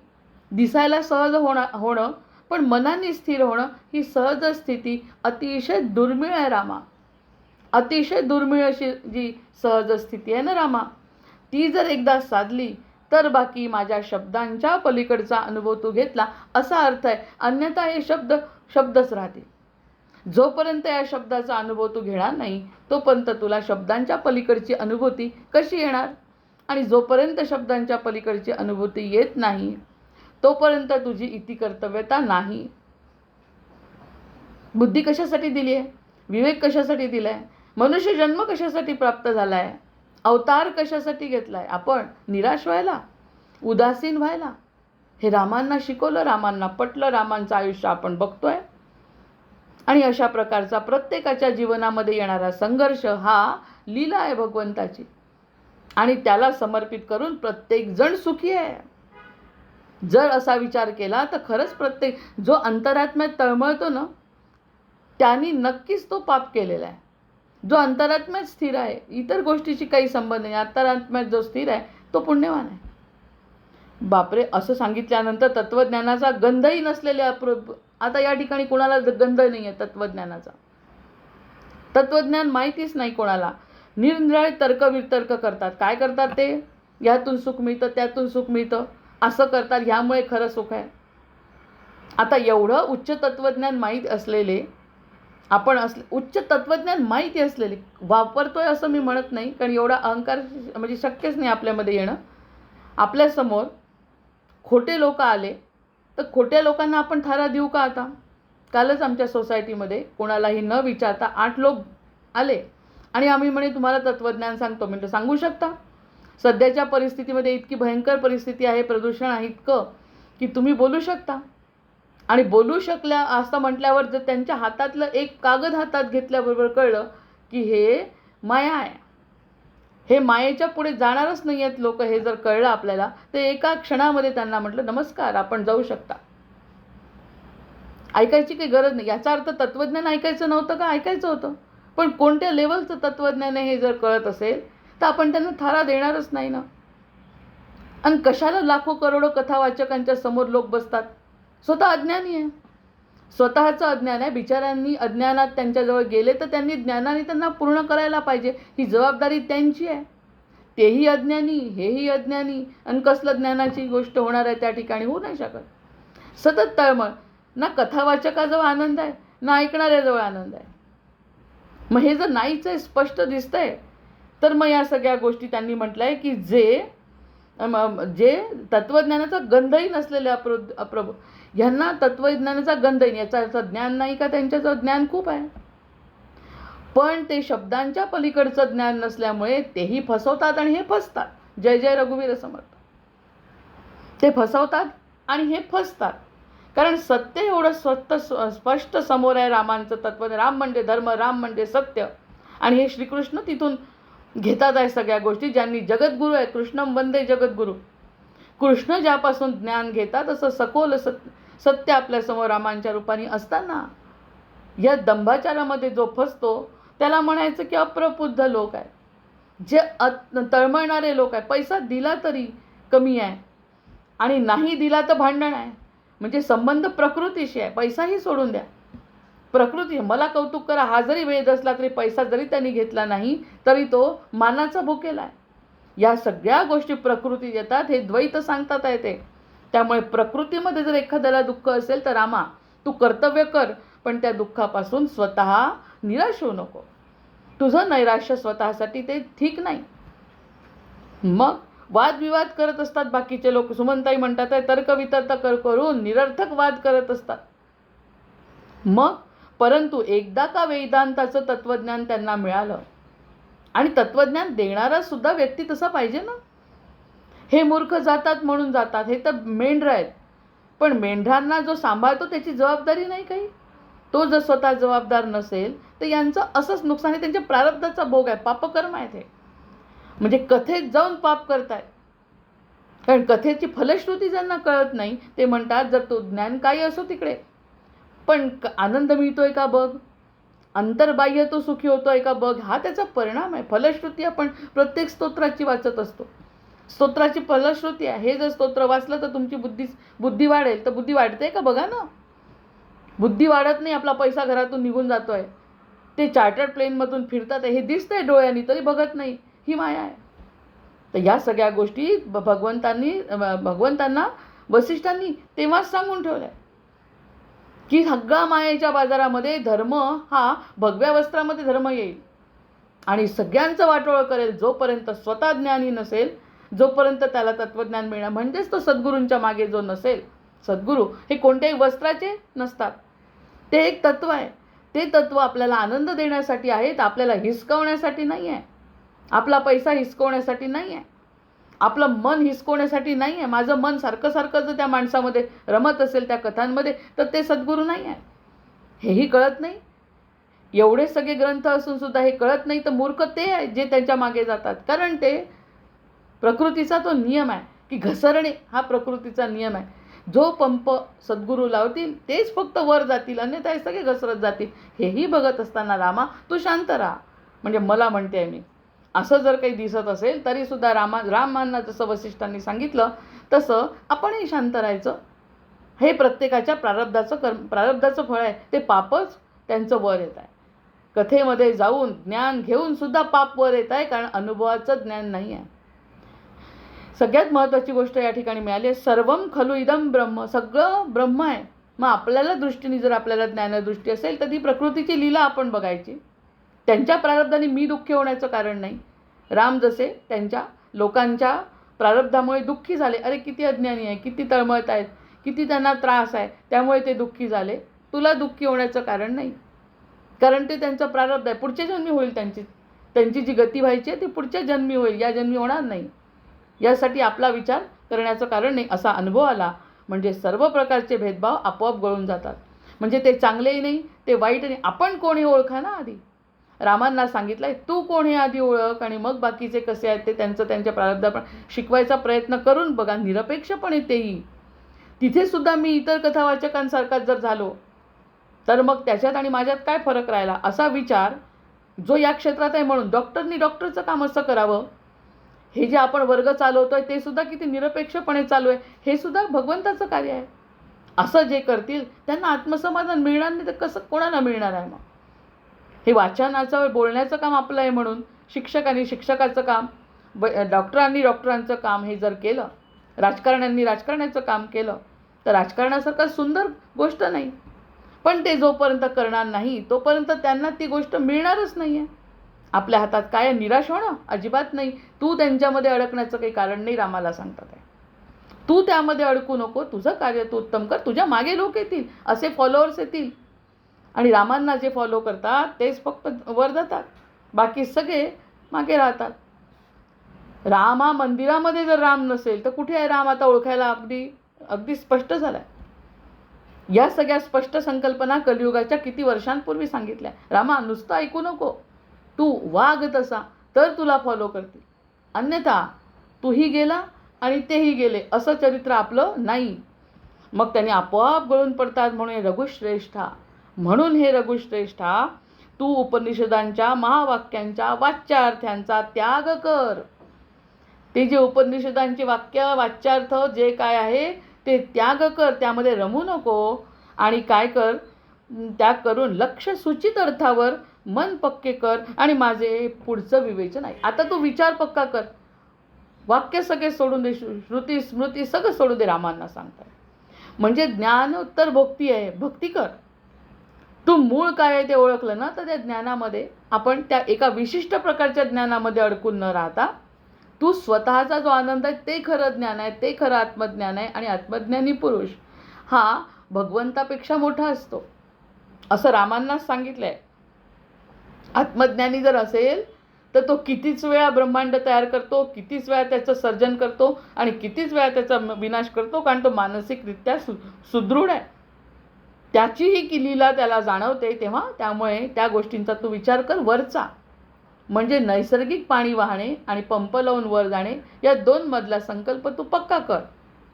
दिसायला सहज होणं पण मनाने स्थिर होणं ही सहज स्थिती अतिशय दुर्मिळ आहे रामा. अतिशय दुर्मिळ अशी जी सहज स्थिती आहे ना रामा, ती जर एकदा साधली तर बाकी माझ्या शब्दांच्या पलीकडचा अनुभव तू घेतला असा अर्थ आहे. अन्यथा हे शब्दच राहतील. जोपर्यंत या शब्दाचा अनुभव तू घेणार नाही तोपर्यंत तुला शब्दांच्या पलीकडची अनुभूती कशी येणार. आणि जोपर्यंत शब्दांच्या पलीकडची अनुभूती येत नाही तोपर्यंत तुझी इति कर्तव्यता नाही. बुद्धी कशासाठी दिली आहे, विवेक कशासाठी दिला आहे, मनुष्य जन्म कशासाठी प्राप्त झाला आहे, अवतार कशासाठी घेतला आहे. आपण निराश व्हायला, उदासीन व्हायला. हे रामांना शिकवलं, रामांना पटलं, रामांचं आयुष्य आपण बघतोय. आणि अशा प्रकारचा प्रत्येकाच्या जीवनामध्ये येणारा संघर्ष हा लीला आहे भगवंताची. आणि त्याला समर्पित करून प्रत्येकजण सुखी आहे. जर असा विचार केला तर खरंच प्रत्येक जो अंतरात्म्यात तळमळतो ना त्यांनी नक्कीच तो पाप केलेला आहे. जो अंतरात्म्यात स्थिर आहे, इतर गोष्टीशी काही संबंध नाही, अंतरात्म्यात जो स्थिर आहे तो पुण्यवान आहे. बापरे, असं सांगितल्यानंतर तत्त्वज्ञानाचा गंधही नसलेले आता या ठिकाणी कोणाला गंध नाही आहे तत्त्वज्ञानाचा. तत्त्वज्ञान माहितीच नाही कोणाला. निरनिराळे तर्कवितर्क करतात. काय करतात ते, यातून सुख मिळतं, त्यातून सुख मिळतं, असं करतात, ह्यामुळे खरं सुख आहे. आता एवढं उच्च तत्त्वज्ञान माहीत असलेले आपण उच्च तत्त्वज्ञान माहिती असलेले वापरतोय असं मी म्हणत नाही, कारण एवढा अहंकार म्हणजे शक्यच नाही आपल्यामध्ये येणं. आपल्यासमोर खोटे लोक आले तर खोट्या लोकांना आपण थारा देऊ का. आता कालच आमच्या सोसायटीमध्ये कोणालाही न विचारता 8 लोक आले आणि आम्ही म्हणे तुम्हाला तत्त्वज्ञान सांगतो. म्हणजे सांगू शकता, सध्याच्या परिस्थितीमध्ये इतकी भयंकर परिस्थिती आहे, प्रदूषण आहे इतकं की तुम्ही बोलू शकता. आणि बोलू शकल्या असं म्हटल्यावर जर त्यांच्या हातातलं एक कागद हातात घेतल्याबरोबर कळलं की हे माया आहे, हे मायेच्या पुढे जाणारच नाही आहेत लोक, हे जर कळलं आपल्याला तर एका क्षणामध्ये त्यांना म्हटलं नमस्कार, आपण जाऊ शकता. ऐकायची काही गरज नाही. याचा अर्थ तत्त्वज्ञान ऐकायचं नव्हतं का, ऐकायचं होतं. पण कोणत्या लेवलचं तत्त्वज्ञान आहे हे जर कळत असेल तर आपण त्यांना थारा देणारच नाही ना. आणि कशाला लाखो करोडो कथावाचकांच्या समोर लोक बसतात. स्वतः अज्ञानी आहे, स्वतःचं अज्ञान आहे. बिचाऱ्यांनी अज्ञानात त्यांच्याजवळ गेले तर त्यांनी ज्ञानाने त्यांना पूर्ण करायला पाहिजे. ही जबाबदारी त्यांची आहे. तेही अज्ञानी, हेही अज्ञानी, आणि कसलं ज्ञानाची गोष्ट होणार आहे त्या ठिकाणी, होऊ नाही शकत. सतत तळमळ. ना कथावाचकाजवळ आनंद आहे, ना ऐकणाऱ्याजवळ आनंद आहे. मग हे जर नाहीच आहे, स्पष्ट दिसतंय, तर मग या सगळ्या गोष्टी त्यांनी म्हटलं आहे की जे तत्त्वज्ञानाचा गंधही नसलेले अप्रभू, ह्यांना तत्त्वज्ञानाचा गंधही, याचा अर्थ ज्ञान नाही का, त्यांच्याजवळ ज्ञान खूप आहे, पण ते शब्दांच्या पलीकडचं ज्ञान नसल्यामुळे तेही फसवतात आणि हे फसतात. जय जय रघुवीर समर्थ. ते फसवतात आणि हे फसतात. कारण सत्य एवढं स्पष्ट समोर आहे. रामांचं तत्व, राम म्हणजे धर्म, राम म्हणजे सत्य, आणि हे श्रीकृष्ण तिथून घेतात आहे सगळ्या गोष्टी. ज्यांनी जगद्गुरू आहे, कृष्णम वंदे जगद्गुरू, कृष्ण ज्यापासून ज्ञान घेतात असं सखोल सत्य आपल्यासमोर रामांच्या रूपाने असताना या दंभाचारामध्ये जो फसतो त्याला म्हणायचं की अप्रबुद्ध लोक आहे, जे तळमळणारे लोक आहे. पैसा दिला तरी कमी आहे आणि नाही दिला तर भांडण आहे. म्हणजे संबंध प्रकृतीशी आहे. पैसाही सोडून द्या, प्रकृती, मला कौतुक करा, हा जरी वेद असला तरी पैसा जरी त्यांनी घेतला नाही तरी तो मानाचा भुकेला आहे. या सगळ्या गोष्टी प्रकृतीत येतात. हे द्वैत सांगतात आहे ते. त्यामुळे प्रकृतीमध्ये जर एखाद्याला दुःख असेल तर रामा, तू कर्तव्य कर, पण त्या दुःखापासून स्वतः निराश होऊ नको. तुझं नैराश्य स्वतःसाठी ते ठीक नाही. मग वादविवाद करत असतात बाकीचे लोक. सुमनताई म्हणतात आहे, तर्कवितर्क करून निरर्थक वाद करत असतात. मग परंतु एकदा का वेदांताचं तत्त्वज्ञान त्यांना मिळालं, आणि तत्त्वज्ञान देणारा सुद्धा व्यक्ती तसा पाहिजे ना. हे मूर्ख जातात म्हणून जातात, हे तर मेंढरं आहेत, पण मेंढरांना जो सांभाळतो त्याची जबाबदारी नाही काही. तो जर स्वतः जबाबदार नसेल तर यांचं असंच नुकसान आहे. त्यांच्या प्रारब्धाचा भोग आहे, पापकर्म आहे ते. म्हणजे कथेत जाऊन पाप करतायत. कारण कथेची फलश्रुती ज्यांना कळत नाही ते म्हणतात जर तो ज्ञान काही असो तिकडे, पण आनंद मिळतोय का बघ, अंतर्बाह्य तो सुखी होतोय का बघ, हा त्याचा परिणाम आहे. फलश्रुती आपण प्रत्येक स्तोत्राची वाचत असतो. स्तोत्राची फलश्रुती आहे. हे जर स्तोत्र वाचलं तर तुमची बुद्धी वाढेल, तर बुद्धी वाढते का बघा ना. बुद्धी वाढत नाही, आपला पैसा घरातून निघून जातोय. ते चार्टर्ड प्लेनमधून फिरतात, हे दिसतंय डोळ्यांनी तरी बघत नाही, ही माया आहे. तर या सगळ्या गोष्टी भगवंतांना वसिष्ठांनी तेव्हाच सांगून ठेवल्या की सगळा मायेच्या बाजारामध्ये धर्म हा भगव्या वस्त्रामध्ये धर्म येईल आणि सगळ्यांचं वाटोळं करेल. जोपर्यंत स्वतः ज्ञानी नसेल, जोपर्यंत त्याला तत्त्वज्ञान मिळणार, म्हणजेच तो सद्गुरूंच्या मागे जो नसेल. सद्गुरू हे कोणत्याही वस्त्राचे नसतात, ते एक तत्व आहे. ते तत्व आपल्याला आनंद देण्यासाठी आहे, तर आपल्याला हिसकवण्यासाठी नाही आहे. आपला पैसा हिसकवण्यासाठी नाही आहे, आपलं मन हिसकवण्यासाठी नाही आहे. माझं मन सारखं सारखं जर त्या माणसामध्ये रमत असेल त्या कथांमध्ये, तर ते सद्गुरू नाही आहे. हेही कळत नाही. एवढे सगळे ग्रंथ असून सुद्धा हे कळत नाही, तर मूर्ख ते आहे जे त्यांच्या मागे जातात. कारण ते प्रकृतीचा तो नियम आहे की घसरणे हा प्रकृतीचा नियम आहे. जो पंप सद्गुरू लावतील तेच फक्त वर जातील, अन्यथा हे सगळे घसरत जातील. हेही बघत असताना रामा तू शांत राहा. म्हणजे मला म्हणते मी, असं जर काही दिसत असेल तरीसुद्धा रामांना जसं वसिष्ठांनी सांगितलं तसं आपणही शांत राहायचं. हे प्रत्येकाच्या प्रारब्धाचं फळ आहे. ते पापच त्यांचं वर येत आहे. कथेमध्ये जाऊन ज्ञान घेऊन सुद्धा पाप वर येत आहे, कारण अनुभवाचं ज्ञान नाही आहे. सगळ्यात महत्त्वाची गोष्ट या ठिकाणी मिळाली आहे, सर्वम खलु इदम ब्रह्म. सगळं ब्रह्म आहे. मग आपल्याला दृष्टीने जर आपल्याला ज्ञानदृष्टी असेल तर ती प्रकृतीची लीला आपण बघायची. त्यांच्या प्रारब्धाने मी दुःखी होण्याचं कारण नाही. राम जसे त्यांच्या लोकांच्या प्रारब्धामुळे दुःखी झाले, अरे किती अज्ञानी आहे, किती तळमळत आहेत, किती त्यांना त्रास आहे, त्यामुळे ते दुःखी झाले. तुला दुःखी होण्याचं कारण नाही, कारण ते त्यांचं प्रारब्ध आहे. पुढच्या जन्मी होईल त्यांची जी गती व्हायची आहे ती पुढच्या जन्मी होईल, या जन्मी होणार नाही. यासाठी आपला विचार करण्याचं कारण नाही. असा अनुभव आला म्हणजे सर्व प्रकारचे भेदभाव आपोआप गळून जातात. म्हणजे ते चांगलेही नाही, ते वाईट नाही. आपण कोण हे ओळखा ना आधी. रामांना सांगितलं आहे तू कोण हे आधी ओळख, आणि मग बाकीचे कसे आहेत ते त्यांच्या प्रारब्धात शिकवायचा प्रयत्न करून बघा, निरपेक्षपणे तेही. तिथे सुद्धा मी इतर कथावाचकांसारखाच जर झालो तर मग त्याच्यात आणि माझ्यात काय फरक राहिला, असा विचार जो या क्षेत्रात आहे. म्हणून डॉक्टरनी डॉक्टरचं काम असं करावं. हे जे आपण वर्ग चालवतोय ते सुद्धा किती निरपेक्षपणे चालू आहे, हे सुद्धा भगवंताचं कार्य आहे. असं जे करतील त्यांना आत्मसमाधान मिळणार नाही तर कसं कोणाला मिळणार आहे? मग हे वाचनाचं बोलण्याचं काम आपलं आहे म्हणून शिक्षकांनी शिक्षकाचं काम, डॉक्टरांनी डॉक्टरांचं काम हे जर केलं, राजकारण्यांनी राजकारण्याचं काम केलं तर राजकारणासारखं सुंदर गोष्ट नाही. पण ते जोपर्यंत करणार नाही तोपर्यंत त्यांना ती गोष्ट मिळणारच नाही आहे. आपल्या हातात काय? निराश होणं? अजिबात नाही. तू त्यांच्यामध्ये अडकण्याचं काही कारण नाही. रामाला सांगतात आहे, तू त्यामध्ये अडकू नको, तुझं कार्य तू उत्तम कर, तुझ्या मागे लोक येतील, असे फॉलोअर्स येतील. आणि रामांना जे फॉलो करतात तेच फक्त वर जातात, बाकी सगळे मागे राहतात. राम हा मंदिरामध्ये जर राम नसेल तर कुठे आहे राम? आता ओळखायला अगदी अगदी स्पष्ट झालं आहे. या सगळ्या स्पष्ट संकल्पना कलियुगाच्या किती वर्षांपूर्वी सांगितल्या. रामा, नुसतं ऐकू नको, तू वाग तसा तर तुला फॉलो करतील, अन्यथा तूही गेला आणि तेही गेले असं चरित्र आपलं नाही. मग त्यांनी आपोआप गळून पडतात. म्हणून हे रघुश्रेष्ठा, तू उपनिषदांच्या महावाक्यांच्या वाच्यार्थांचा त्याग कर. ते जे उपनिषदांचे वाक्य वाच्यार्थ जे काय आहे ते त्याग कर, त्यामध्ये रमू नको. आणि काय कर? त्याग करून लक्ष सूचित अर्थावर मन पक्के कर आणि माझे पुढचं विवेचन आहे. आता तू विचार पक्का कर, वाक्य सगळे सोडून दे, श्रुती स्मृती सगळं सोडून दे. रामांना सांगतात म्हणजे ज्ञानोत्तर भक्ती आहे, भक्ती कर. तू मूळ काय आहे ते ओळखलं ना तर त्या ज्ञानामध्ये आपण त्या एका विशिष्ट प्रकारच्या ज्ञानामध्ये अडकून न राहता तू स्वतःचा जो आनंद आहे ते खरं ज्ञान आहे, ते खरं आत्मज्ञान आहे. आणि आत्मज्ञानी पुरुष हा भगवंतापेक्षा मोठा असतो असं रामांनाच सांगितलं आहे. आत्मज्ञानी जर असेल तर तो कितीच वेळा ब्रह्मांड तयार करतो, कितीच वेळा त्याचं सर्जन करतो आणि कितीच वेळा त्याचा विनाश करतो, कारण तो मानसिकरित्या सुदृढ आहे. त्याचीही की लीला त्याला जाणवते. तेव्हा त्यामुळे त्या गोष्टींचा तू विचार कर. वरचा म्हणजे नैसर्गिक पाणी वाहणे आणि पंप लावून वर जाणे या दोन मधला संकल्प तू पक्का कर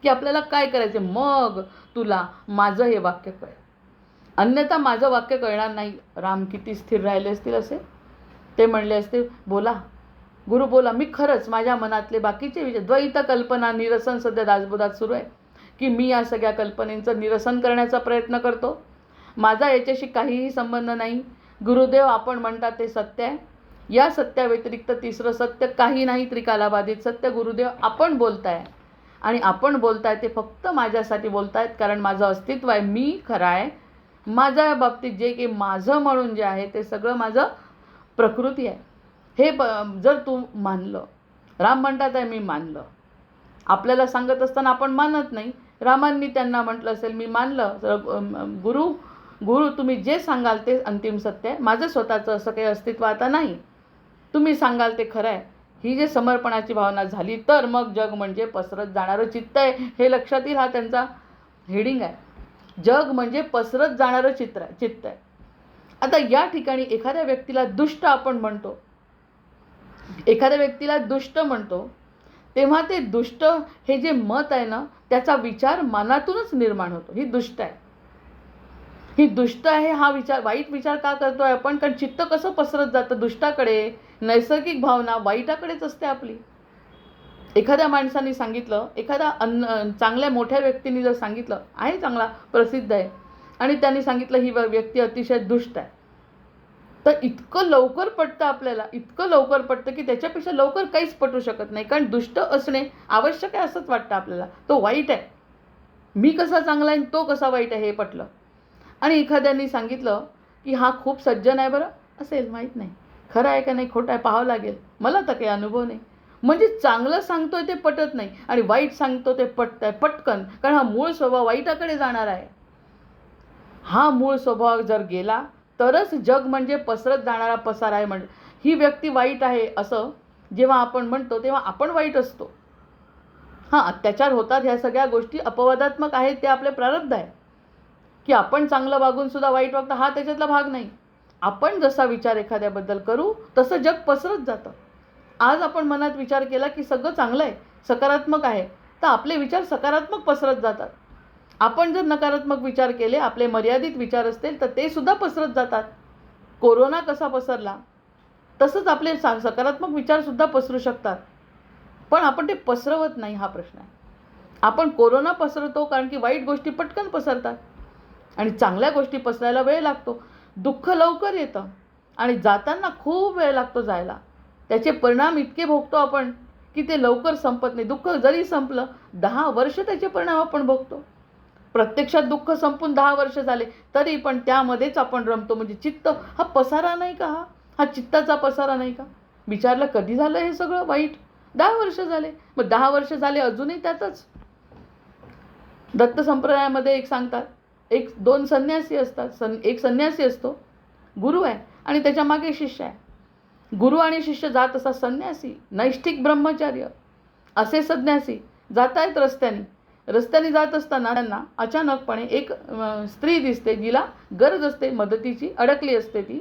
की आपल्याला काय करायचे. मग तुला माझं हे वाक्य कळेल, अन्यथा माझं वाक्य कळणार नाही. राम किती स्थिर राहिले असतील असे. ते म्हणले असते, बोला गुरु बोला, मी खरंच माझ्या मनातले बाकीचे विचार, द्वैत कल्पना निरसन सध्या दासबोधात सुरू आहे की मी या सगळ्या कल्पनेचं निरसन करण्याचा प्रयत्न करतो. माझा याच्याशी काहीही संबंध नाही. गुरुदेव आपण म्हणतात ते सत्य आहे, या सत्याव्यतिरिक्त तिसरं सत्य काही नाही. त्रिकालाबाधित सत्य गुरुदेव आपण बोलताय आणि आपण बोलताय ते फक्त माझ्यासाठी बोलतायत, कारण माझं अस्तित्व आहे, मी खरं आहे. माझ्या बाबतीत जे की माझं म्हणून जे आहे ते सगळं माझं प्रकृती आहे. हे जर तू मानलं, राम म्हणतात आहे मी मानलं, आपल्याला सांगत असताना आपण मानत नाही. रामांनी त्यांना म्हटलं असेल मी मानलं, गुरु तुम्ही जे सांगाल ते अंतिम सत्य आहे, माझं स्वतःचं असं काही अस्तित्व आता नाही, तुम्ही सांगाल ते खरं आहे. ही जे समर्पणाची भावना झाली तर मग जग म्हणजे पसरत जाणारं चित्त आहे. हे लक्षात येईल. हा त्यांचा हेडिंग आहे, जग म्हणजे पसरत जाणारं चित्त आहे. आता या ठिकाणी एखाद्या व्यक्तीला दुष्ट आपण म्हणतो, एखाद्या व्यक्तीला दुष्ट म्हणतो तेव्हा ते दुष्ट हे जे मत आहे ना त्याचा विचार मनातूनच निर्माण होतो. ही दुष्ट आहे, ही दुष्ट आहे. हा विचार, वाईट विचार का करतोय आपण? कारण चित्त कसं पसरत जातं दुष्टाकडे. नैसर्गिक भावना वाईटाकडेच असते आपली. एखाद्या माणसाने सांगितलं, एखाद्या चांगल्या मोठ्या व्यक्तीने जर सांगितलं, आहे चांगला प्रसिद्ध आहे, आणि त्यांनी सांगितलं ही व्यक्ती अतिशय दुष्ट आहे, तर इतकं लवकर पटतं आपल्याला, इतकं लवकर पटतं की त्याच्यापेक्षा लवकर काहीच पटू शकत नाही. कारण दुष्ट असणे आवश्यक आहे असंच वाटतं आपल्याला. तो वाईट आहे, मी कसा चांगला आहे तो कसा वाईट आहे हे पटलं. आणि एखाद्याने सांगितलं की हा खूप सज्जन आहे, बरं असेल माहीत नाही, खरं आहे का नाही खोटं आहे पाहावं लागेल, मला तर काही अनुभव नाही. म्हणजे चांगलं सांगतोय ते पटत नाही आणि वाईट सांगतो ते पटत आहे पटकन, कारण हा मूळ स्वभाव वाईटाकडे जाणार आहे. हा मूळ स्वभाव जर गेला तरच जग म्हणजे पसरत जाणारा पसार आहे. म्हणजे ही व्यक्ती वाईट आहे असं जेव्हा आपण म्हणतो तेव्हा आपण वाईट असतो. हां, अत्याचार होतात, ह्या सगळ्या गोष्टी अपवादात्मक आहेत, ते आपले प्रारब्ध आहे. की आपण चांगलं वागून सुद्धा वाईट वागतं हा त्याच्यातला भाग नाही. आपण जसा विचार एखाद्याबद्दल करू तसं जग पसरत जातं. आज आपण मनात विचार केला की सगळं चांगलं आहे, सकारात्मक आहे, तर आपले विचार सकारात्मक पसरत जातात. आपण जर नकारात्मक विचार केले, आपले मर्यादित विचार असतील तर ते सुद्धा पसरत जातात. कोरोना कसा पसरला तसंच आपले सकारात्मक विचारसुद्धा पसरू शकतात, पण आपण ते पसरवत नाही, हा प्रश्न आहे. आपण कोरोना पसरतो कारण की वाईट गोष्टी पटकन पसरतात आणि चांगल्या गोष्टी पसरायला वेळ लागतो. दुःख लवकर येतं आणि जाताना खूप वेळ लागतो जायला. त्याचे परिणाम इतके भोगतो आपण की ते लवकर संपत नाही. दुःख जरी संपलं 10 वर्ष त्याचे परिणाम आपण भोगतो. प्रत्यक्षात दुःख संपून 10 वर्ष झाले तरी पण त्यामध्येच आपण रमतो. म्हणजे चित्त हा पसारा नाही का? हा चित्ताचा पसारा नाही का? विचारलं कधी झालं हे सगळं वाईट? 10 वर्ष झाले. मग 10 वर्ष झाले अजूनही त्यातच. दत्त संप्रदायामध्ये एक सांगतात, एक 2 संन्यासी असतात. एक संन्यासी असतो, गुरु आहे आणि त्याच्या मागे शिष्य आहे. गुरु आणि शिष्य जात असा संन्यासी, नैष्ठिक ब्रह्मचार्य असे संन्यासी जात आहेत रस्त्याने जात असताना त्यांना अचानकपणे एक स्त्री दिसते, जिला गरज असते मदतीची, अडकली असते. ती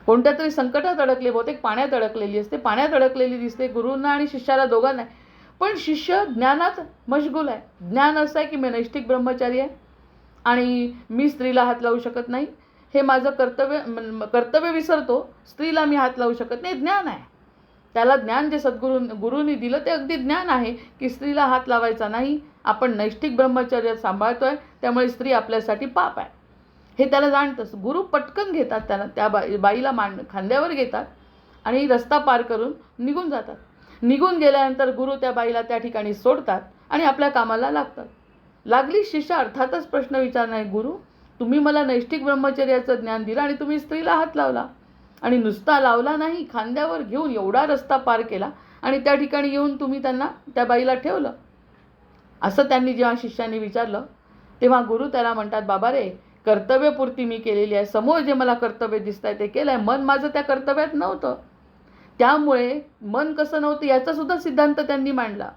कोणत्या तरी संकटात अडकली, बहुतेक पाण्यात अडकलेली असते. पाण्यात अडकलेली दिसते गुरूंना आणि शिष्याला दोघांना. पण शिष्य ज्ञानात मशगूल आहे. ज्ञान असं आहे की मी नैष्ठिक ब्रह्मचारी आहे आणि मी स्त्रीला हात लावू शकत नाही, हे माझं कर्तव्य विसरतो, स्त्रीला मी हात लावू शकत नाही, ज्ञान आहे त्याला. ज्ञान जे गुरूंनी दिलं ते अगदी ज्ञान आहे की स्त्रीला हात लावायचा नाही, आपण नैष्ठिक ब्रह्मचर्य सांभाळतोय, त्यामुळे स्त्री आपल्यासाठी पाप आहे हे त्याला जाणतंच. गुरु पटकन घेतात त्याला, त्या बाईला खांद्यावर घेतात आणि रस्ता पार करून निघून जातात. निघून गेल्यानंतर गुरु त्या बाईला त्या ठिकाणी सोडतात आणि आपल्या कामाला लागतात. लागली शिष्य अर्थातच प्रश्न विचारणार, गुरु तुम्ही मला नैष्ठिक ब्रह्मचर्याचं ज्ञान दिलं आणि तुम्ही स्त्रीला हात लावला आणि नुसता लावला नाही, खांद्यावर घेऊन एवढा रस्ता पार केला आणि त्या ठिकाणी येऊन तुम्ही त्यांना त्या बाईला ठेवलं. असं त्यांनी जेव्हा शिष्याने विचारलं तेव्हा गुरु त्याला म्हणतात, बाबा रे, कर्तव्यपूर्ती मी केलेली आहे, समोर जे मला कर्तव्य दिसत आहे ते केलं आहे, मन माझं त्या कर्तव्यात नव्हतं. त्यामुळे मन कसं नव्हतं याचा सुद्धा सिद्धांत त्यांनी मांडला.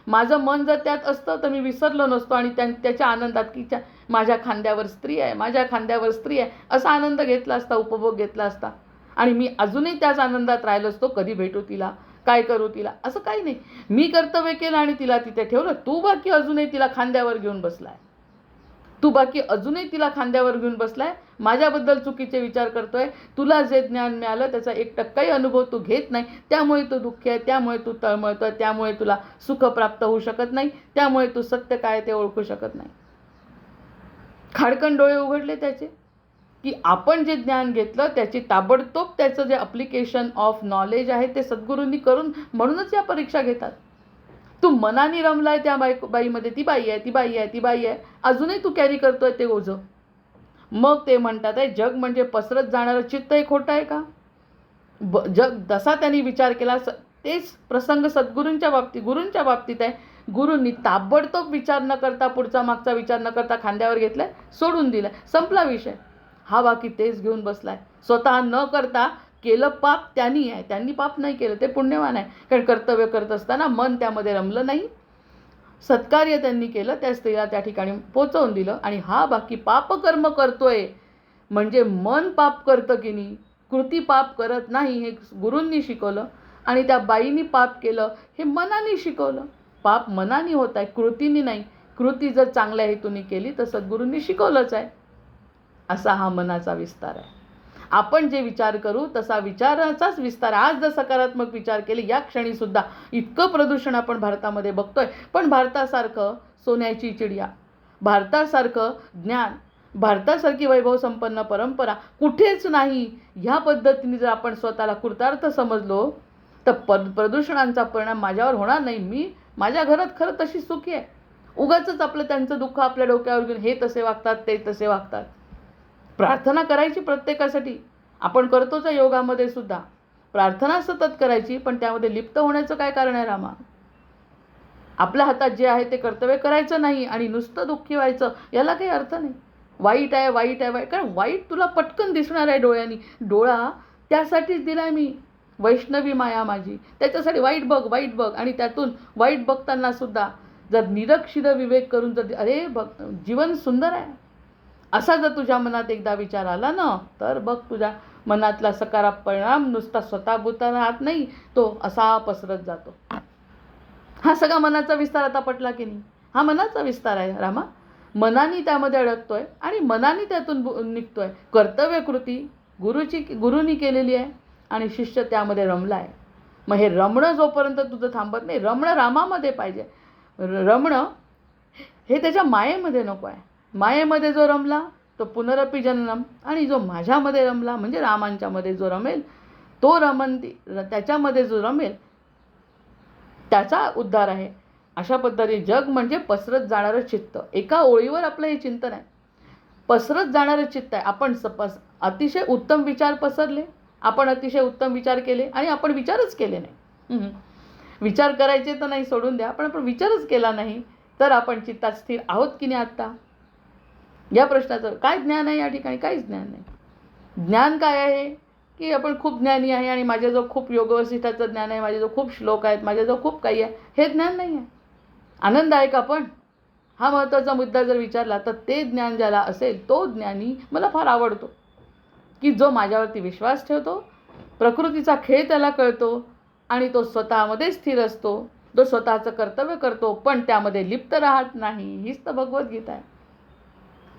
माझं मन जर त्यात असतं तर मी विसरलो नसतो आणि त्याच्या आनंदात की माझ्या खांद्यावर स्त्री आहे, माझ्या खांद्यावर स्त्री आहे असा आनंद घेतला असता, उपभोग घेतला असता आणि मी अजूनही त्याच आनंदात राहिलो असतो. कधी भेटू तिला, काय करू तिला, असं काही नाही. मी कर्तव्य केलं आणि तिला तिथे ठेवलं. तू बाकी अजूनही तिला खांद्यावर घेऊन बसलाय, माझ्याबद्दल चुकीचे विचार करतोय. तुला जे ज्ञान मिळालं त्याचा 1% अनुभव तू घेत नाही, त्यामुळे तू दुःखी आहे, त्यामुळे तू तळमळतोय, त्यामुळे तुला सुख प्राप्त होऊ शकत नाही, त्यामुळे तू सत्य काय ते ओळखू शकत नाही. खाडकन डोळे उघडले त्याचे की आपण जे ज्ञान घेतलं त्याची ताबडतोब त्याचं जे अप्लिकेशन ऑफ नॉलेज आहे ते सद्गुरूंनी करून, म्हणूनच या परीक्षा घेतात. तू मनाने रमलाय त्या बाईमध्ये, ती बाई आहे, अजूनही तू कॅरी करतोय ते ओझं. मग ते म्हणतात आहे, जग म्हणजे पसरत जाणारं चित्त हे खोटं आहे का? जग जसा त्यांनी विचार केला तेच प्रसंग सद्गुरूंच्या बाबतीत आहे. गुरूंनी ताबडतोब विचार न करता, पुढचा मागचा विचार न करता खांद्यावर घेतलाय, सोडून दिलाय, संपला विषय. हा बाकी तेच घेऊन बसलाय, स्वतः न करता. केलं पाप त्यांनी आहे, त्यांनी पाप नाही केलं, ते पुण्यवान आहे, कारण कर्तव्य करत असताना मन त्यामध्ये रमलं नाही. सत्कार्य त्यांनी केलं, त्या स्त्रीला त्या ठिकाणी पोचवून दिलं आणि हा बाकी पापकर्म करतोय म्हणजे मन पाप करतं की नाही, कृती पाप करत नाही हे गुरूंनी शिकवलं आणि त्या बाईनी पाप केलं हे मनाने शिकवलं. पाप मनाने होत आहे, कृतीने नाही. कृती जर चांगल्या हेतूने केली तर सद्गुरूंनी शिकवलंच आहे. असा हा मनाचा विस्तार आहे. आपण जे विचार करू तसा विचाराचाच विस्तार. आज जर सकारात्मक विचार केले या क्षणी सुद्धा इतकं प्रदूषण आपण भारतामध्ये बघतोय, पण भारतासारखं सोन्याची चिडिया, भारतासारखं ज्ञान, भारतासारखी वैभव संपन्न परंपरा कुठेच नाही. ह्या पद्धतीने जर आपण स्वतःला कृतार्थ समजलो तर प्रदूषणांचा परिणाम माझ्यावर होणार नाही. मी माझ्या घरात खरं तशी सुखी आहे. उगाचच आपलं त्यांचं दुःख आपल्या डोक्यावर घेऊन हे तसे वागतात, ते तसे वागतात. प्रार्थना करायची प्रत्येकासाठी, आपण करतोच आहे योगामध्ये सुद्धा. प्रार्थना सतत करायची, पण त्यामध्ये लिप्त होण्याचं काय कारण आहे रामा? आपल्या हातात जे आहे ते कर्तव्य करायचं नाही आणि नुसतं दुःखी व्हायचं, याला काही अर्थ नाही. वाईट आहे, कारण वाईट तुला पटकन दिसणार आहे डोळ्यांनी. डोळा त्यासाठीच दिलाय मी, वैष्णवी माया माझी, त्याच्यासाठी वाईट बघ आणि त्यातून वाईट बघताना सुद्धा जर निरक्षिर विवेक करून जर अरे बघ जीवन सुंदर आहे असा जर तुझ्या मनात एकदा विचार आला ना, तर बघ तुझ्या मनातला सकारात्मक परिणाम नुसता स्वतःभूता राहत नाही, तो असा पसरत जातो. हा सगळा मनाचा विस्तार आता पटला की नाही? हा मनाचा विस्तार आहे रामा. मनाने त्यामध्ये अडकतोय आणि मनाने त्यातून निघतोय. कर्तव्य कृती गुरूंनी केलेली आहे आणि शिष्य त्यामध्ये रमला आहे. मग हे रमणं जोपर्यंत तुझं थांबत नाही, रमणं रामामध्ये पाहिजे. रमणं हे त्याच्या मायेमध्ये नको आहे. मायेमध्ये जो रमला तो पुनरपी जननम, आणि जो माझ्यामध्ये रमला म्हणजे रामांच्यामध्ये जो रमेल तो रमंती, त्याच्यामध्ये जो रमेल त्याचा उद्धार आहे. अशा पद्धतीने जग म्हणजे पसरत जाणारं चित्त. एका ओळीवर आपलं हे चिंतन आहे. पसरत जाणारं चित्त आहे. आपण अतिशय उत्तम विचार पसरले, आपण अतिशय उत्तम विचार केले आणि आपण विचारच केले नाही. विचार करायचे तर नाही, सोडून द्या, पण आपण विचारच केला नाही तर आपण चित्तात स्थिर आहोत की नाही आत्ता? या प्रश्नाचं काय ज्ञान आहे या ठिकाणी? काहीच ज्ञान नाही. ज्ञान काय आहे की आपण खूप ज्ञानी आहे आणि माझ्याजवळ खूप योगवसिष्ठाचं ज्ञान आहे, माझ्याजवळ खूप श्लोक आहेत, माझ्याजवळ खूप काही आहे, हे ज्ञान नाही आहे. आनंद आहे का पण? हा महत्त्वाचा मुद्दा जर विचारला तर ते ज्ञान ज्याला असेल तो ज्ञानी मला फार आवडतो, की जो माझ्यावरती विश्वास ठेवतो, प्रकृतीचा खेळ त्याला कळतो आणि तो स्वतःमध्ये स्थिर असतो, तो स्वतःचं कर्तव्य करतो पण त्यामध्ये लिप्त राहत नाही. हीच तर भगवद्गीता आहे.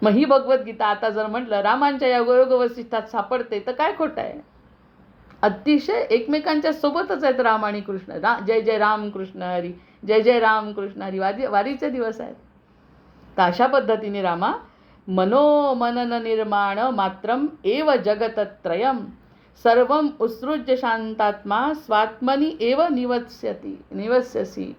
मग ही भगवद्गीता आता जर म्हटलं रामांच्या या योग वसिष्ठात सापडते तर काय खोटं आहे? अतिशय एकमेकांच्या सोबतच आहेत राम आणि कृष्ण. जय जय राम कृष्ण हरी, जय जय राम कृष्ण हरी. वारीचे दिवस आहेत. तर अशा पद्धतीने रामा मनोमनन निर्माण मात्रम एव जगतत्रयम सर्वम उत्सृज्य शांतात्मा स्वात्मनी एव निवस्यसी.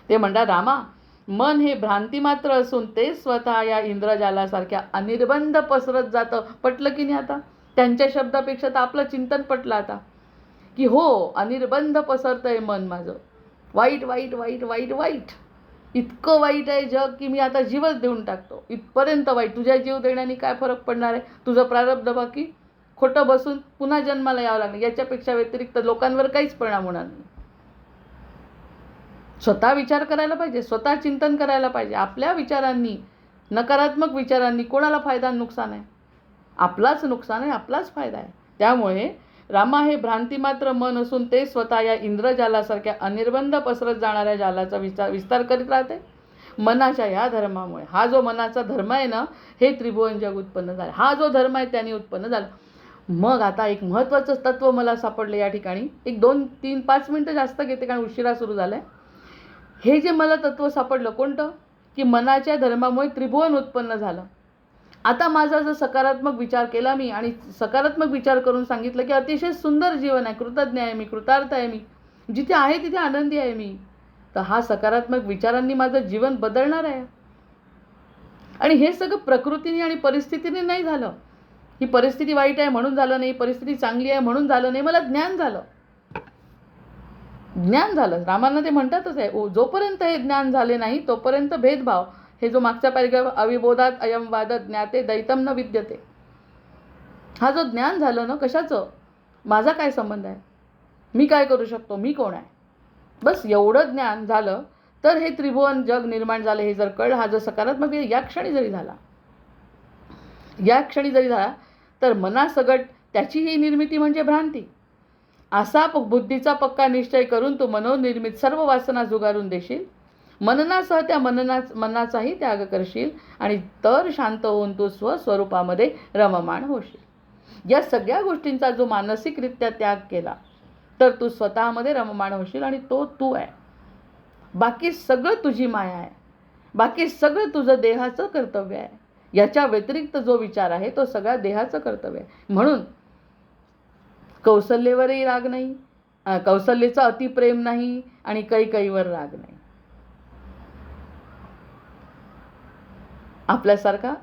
ते म्हणतात रामा, मन हे भ्रांती मात्र असून ते स्वतः या इंद्रजालासारख्या अनिर्बंध पसरत जातं. पटलं की नाही आता? त्यांच्या शब्दापेक्षा तर आपलं चिंतन पटलं आता, की हो अनिर्बंध पसरतंय मन माझं. वाईट वाईट वाईट वाईट वाईट, इतकं वाईट आहे जग की मी आता जीवच देऊन टाकतो, इथपर्यंत वाईट. तुझ्या जीव देण्याने काय फरक पडणार आहे? तुझं प्रारब्ध बाकी, खोटं बसून पुन्हा जन्माला यावं लागलं, याच्यापेक्षा व्यतिरिक्त लोकांवर काहीच परिणाम होणार नाही. स्वतः विचार करायला पाहिजे, स्वतः चिंतन करायला पाहिजे. आपल्या विचारांनी, नकारात्मक विचारांनी कोणाला फायदा नुकसान आहे? आपलाच नुकसान आहे, आपलाच फायदा आहे. त्यामुळे रामा हे भ्रांती मात्र मन असून ते स्वतः या इंद्रजालासारख्या अनिर्बंध पसरत जाणाऱ्या जालाचा विस्तार करीत राहते. मनाच्या या धर्मामुळे, हा जो मनाचा धर्म आहे ना, हे त्रिभुवन जग उत्पन्न झालं. हा जो धर्म आहे त्याने उत्पन्न झाला. मग आता एक महत्त्वाचं तत्त्व मला सापडलं या ठिकाणी. एक 2, 3, 5 मिनटं जास्त घेते कारण उशिरा सुरू झालं आहे. हे जे मला तत्त्व सापडलं कोणतं, की मनाच्या धर्मामुळे त्रिभुवन उत्पन्न झालं. आता माझा जर सकारात्मक विचार केला मी आणि सकारात्मक विचार करून सांगितलं की अतिशय सुंदर जीवन आहे, कृतज्ञ आहे मी, कृतार्थ आहे मी, जिथे आहे तिथे आनंदी आहे मी, तर हा सकारात्मक विचारांनी माझं जीवन बदलणार आहे. आणि हे सगळं प्रकृतीने आणि परिस्थितीने नाही झालं. ही परिस्थिती वाईट आहे म्हणून झालं नाही, परिस्थिती चांगली आहे म्हणून झालं नाही, मला ज्ञान झालं. ज्ञान झालं. रामांना ते म्हणतातच आहे, जोपर्यंत हे ज्ञान झाले नाही तोपर्यंत भेदभाव, हे जो मागचा पॅरेग्राफ, अविबोधात अयम वाद ज्ञाते दैतम न विद्यते. हा जो ज्ञान झालं ना, कशाचं, माझा काय संबंध आहे, मी काय करू शकतो, मी कोण आहे, बस एवढं ज्ञान झालं तर हे त्रिभुवन जग निर्माण झालं हे जर कळलं. हा जो सकारात्मक या क्षणी जरी झाला तर मनासगट त्याची ही निर्मिती म्हणजे भ्रांती. असा बुद्धीचा पक्का निश्चय करून तू मनोनिर्मित सर्व वासना जुगारून देशील. मननासह त्या मनाचाही त्याग करशील आणि तर शांत होऊन तू स्वस्वरूपामध्ये रममाण होशील. या सगळ्या गोष्टींचा जो मानसिकरित्या त्याग केला तर तू स्वतःमध्ये रममाण होशील आणि तो तू आहे. बाकी सगळं तुझी माया आहे, बाकी सगळं तुझं देहाचं कर्तव्य आहे. याच्या व्यतिरिक्त जो विचार आहे तो सगळा देहाचं कर्तव्य आहे. म्हणून कौसल्येवरही राग नाही, कौसल्येचा अतिप्रेम नाही आणि कैकेयीवर राग नाही. आपल्यासारखा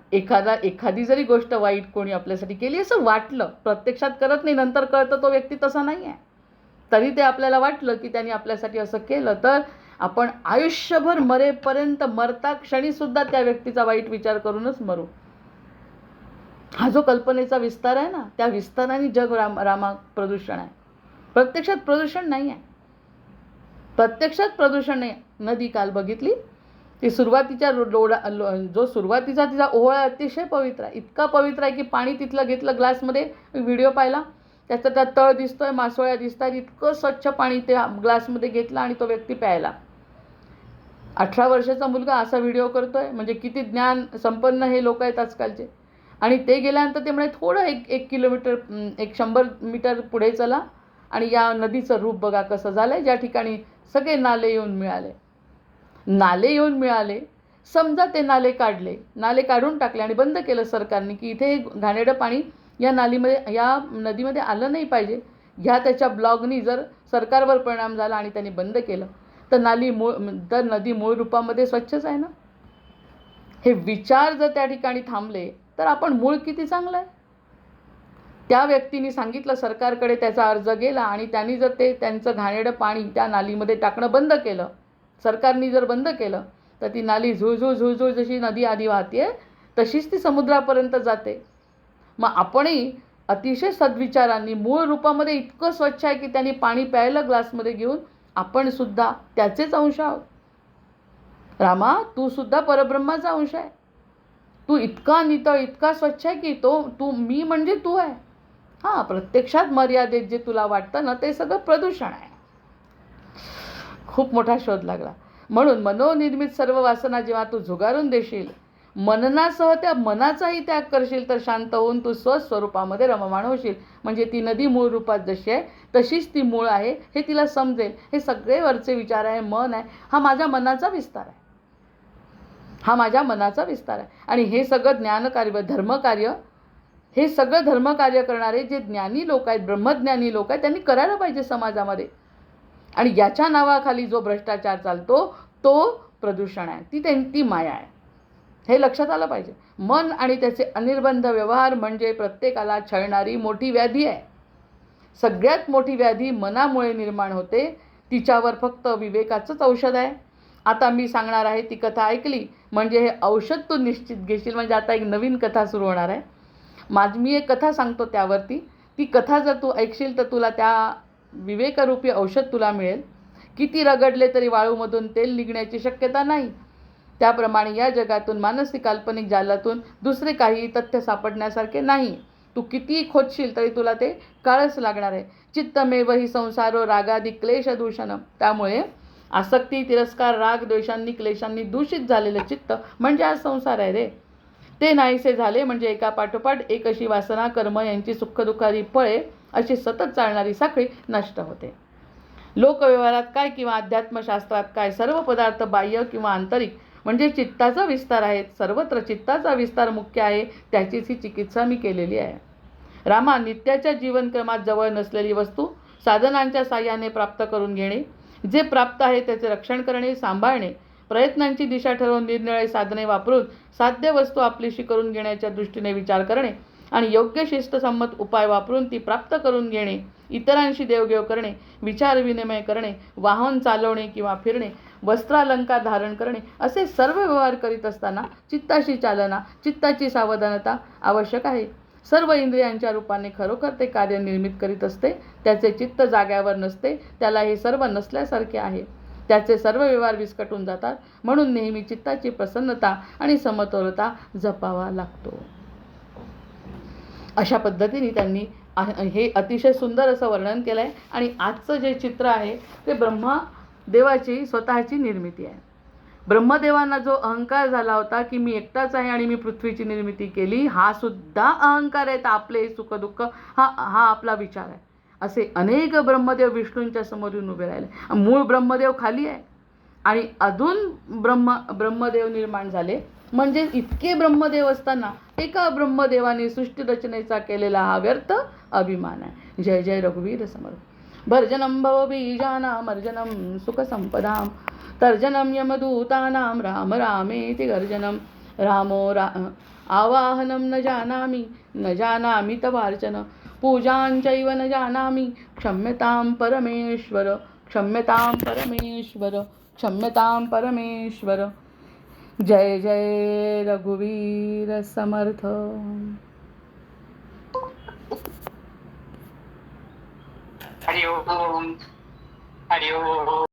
एखादी जरी गोष्ट वाईट कोणी आपल्यासाठी केली असं वाटलं, प्रत्यक्षात करत नाही, नंतर कळतं तो व्यक्ती तसा नाही आहे, तरी ते आपल्याला वाटलं की त्यांनी आपल्यासाठी असं केलं, तर आपण आयुष्यभर मरेपर्यंत मरता क्षणीसुद्धा त्या व्यक्तीचा वाईट विचार करूनच मरू. हा जो कल्पनेचा विस्तार आहे ना, त्या विस्ताराने जग रामा प्रदूषण आहे. प्रत्यक्षात प्रदूषण नाही आहे, प्रत्यक्षात प्रदूषण नाही. नदी काल बघितली, ती सुरुवातीच्या जो सुरुवातीचा तिचा ओहळा अतिशय पवित्र आहे, इतका पवित्र आहे की पाणी तिथलं घेतलं ग्लासमध्ये, व्हिडिओ पाहिला त्याचा त्यात तळ दिसतोय, मासोळ्या दिसतात, इतकं स्वच्छ पाणी ते ग्लासमध्ये घेतलं आणि तो व्यक्ती प्यायला. 18 वर्षाचा मुलगा असा व्हिडिओ करतोय, म्हणजे किती ज्ञान संपन्न हे लोक आहेत आजकालचे. आणि ते गेल्यानंतर ते म्हणे थोडं 1 किलोमीटर 100 मीटर पुढे चला आणि या नदीचं रूप बघा कसं झालंय, ज्या ठिकाणी सगळे नाले येऊन मिळाले. नाले येऊन मिळाले, समजा ते नाले काढले, नाले काढून टाकले आणि बंद केलं सरकारने की इथे घाणेरडं पाणी या नालीमध्ये या नदीमध्ये आलं नाही पाहिजे, ह्या त्याच्या ब्लॉगनी जर सरकारवर परिणाम झाला आणि त्यांनी बंद केलं तर नदी मूळ रूपामध्ये स्वच्छच आहे ना. हे विचार जर त्या ठिकाणी थांबले तर आपण मूळ किती चांगलं आहे. त्या व्यक्तीने सांगितलं सरकारकडे, त्याचा अर्ज गेला आणि त्यांनी जर त्यांचं घाणेरडं पाणी त्या नालीमध्ये टाकणं बंद केलं, सरकारने जर बंद केलं तर ती नाली झुळझुळ जशी नदी आधी वाहते तशीच ती समुद्रापर्यंत जाते. मग आपणही अतिशय सद्विचारांनी मूळ रूपामध्ये इतकं स्वच्छ आहे की त्यांनी पाणी प्यायलं ग्लासमध्ये घेऊन, आपण सुद्धा त्याचेच अंश आहोत. रामा, तू सुद्धा परब्रह्माचा अंश आहे. तू इतका नितळ, इतका स्वच्छ आहे की तू मी म्हणजे तू आहे. हां, प्रत्यक्षात मर्यादेत जे तुला वाटतं ना ते सगळं प्रदूषण आहे. खूप मोठा शोध लागला. म्हणून मनोनिर्मित सर्व वासना जेव्हा तू झुगारून देशील, मननासह त्या मनाचाही त्याग करशील, तर शांत होऊन तू स्वस्वरूपामध्ये रममाण होशील. म्हणजे ती नदी मूळ रूपात जशी आहे तशीच ती मूळ आहे हे तिला समजेल. हे सगळे वरचे विचार आहे, मन आहे, हा माझ्या मनाचा विस्तार आहे, हा माझ्या मनाचा विस्तार आहे. आणि हे सगळं ज्ञानकार्य, धर्मकार्य, हे सगळं धर्मकार्य करणारे जे ज्ञानी लोक आहेत, ब्रह्मज्ञानी लोक आहेत, त्यांनी करायला पाहिजे समाजामध्ये. आणि याच्या नावाखाली जो भ्रष्टाचार चालतो तो प्रदूषण आहे, ती माया आहे. हे लक्षात आलं पाहिजे. मन आणि त्याचे अनिर्बंध व्यवहार म्हणजे प्रत्येकाला छळणारी मोठी व्याधी आहे. सगळ्यात मोठी व्याधी मनामुळे निर्माण होते, तिच्यावर फक्त विवेकाचंच औषध आहे. आता मी सांगणार आहे ती कथा ऐकली म्हणजे हे औषध तू निश्चित घेशील. म्हणजे आता एक नवीन कथा सुरू होणार आहे. मी एक कथा सांगतो त्यावरती, ती कथा जर तू ऐकशील तर तुला त्या विवेकरूपी औषध तुला मिळेल. किती रगडले तरी वाळूमधून तेल निघण्याची शक्यता नाही, त्याप्रमाणे या जगातून मानसिक काल्पनिक जालातून दुसरे काही तथ्य सापडण्यासारखे नाही. तू कितीही खोदशील तरी तुला ते काळच लागणार आहे. चित्तमेव हि संसारो रागादी क्लेश दूषण. त्यामुळे आसक्ती, तिरस्कार, राग, द्वेषांनी, क्लेशांनी दूषित झालेलं चित्त म्हणजे हा संसार आहे रे. ते नाहीसे झाले म्हणजे एकापाठोपाठ एक अशी वासना, कर्म यांची सुखदुःखारी फळे अशी सतत चालणारी साखळी नष्ट होते. लोकव्यवहारात काय किंवा अध्यात्मशास्त्रात काय, सर्व पदार्थ बाह्य किंवा आंतरिक म्हणजे चित्ताचा विस्तार आहे. सर्वत्र चित्ताचा विस्तार मुख्य आहे. त्याचीच ही चिकित्सा मी केलेली आहे. रामा, नित्याच्या जीवनक्रमात जवळ नसलेली वस्तू साधनांच्या साह्याने प्राप्त करून घेणे, जे प्राप्त आहे त्याचे रक्षण करणे, सांभाळणे, प्रयत्नांची दिशा ठरवून निरनिराळी साधने वापरून साध्य वस्तू आपलीशी करून घेण्याच्या दृष्टीने विचार करणे आणि योग्य शिस्तसंमत उपाय वापरून ती प्राप्त करून घेणे, इतरांशी देवघेव करणे, विचार विनिमय करणे, वाहन चालवणे किंवा फिरणे, वस्त्रालंकार धारण करणे, असे सर्व व्यवहार करीत असताना चित्ताशी चालना, चित्ताची सावधानता आवश्यक आहे. सर्व इंद्रियांच्या रूपाने खरोखर ते कार्य निर्मित करीत असते. त्याचे चित्त जाग्यावर नसते, त्याला हे सर्व नसल्यासारखे आहे. त्याचे सर्व व्यवहार विस्कटून जातात. म्हणून नेहमी चित्ताची प्रसन्नता आणि समतोलता जपावा लागतो. अशा पद्धतीने त्यांनी हे अतिशय सुंदर असं वर्णन केलं आहे. आणि आजचं जे चित्र आहे ते ब्रह्मदेवाची स्वतःची निर्मिती आहे. ब्रह्मदेवांना जो अहंकार झाला होता की मी एकटाच आहे आणि मी पृथ्वीची निर्मिती केली, हा सुद्धा अहंकार आहे. तर आपले सुखदुःख हा आपला विचार आहे. असे अनेक ब्रह्मदेव विष्णूंच्या समोर येऊन उभे राहिले. मूळ ब्रह्मदेव खाली आहे आणि अजून ब्रह्मदेव निर्माण झाले. म्हणजे इतके ब्रह्मदेव असताना एका ब्रह्मदेवाने सृष्टीरचनेचा केलेला हा व्यर्थ अभिमान आहे. जय जय रघुवीर समर्थ. भर्जनं भवबीजानां अर्जनं सुखसंपदां तर्जनं यमदूतानां राम रामेति गर्जनं रामो आवाहनं न जानामि तवार्चन पूजांचैव न जानामि क्षम्यतां परमेश्वर क्षम्यतां परमेश्वर क्षम्यतां परमेश्वर. जय जय रघुवीर समर्थ. हरि ओम हरि ओम.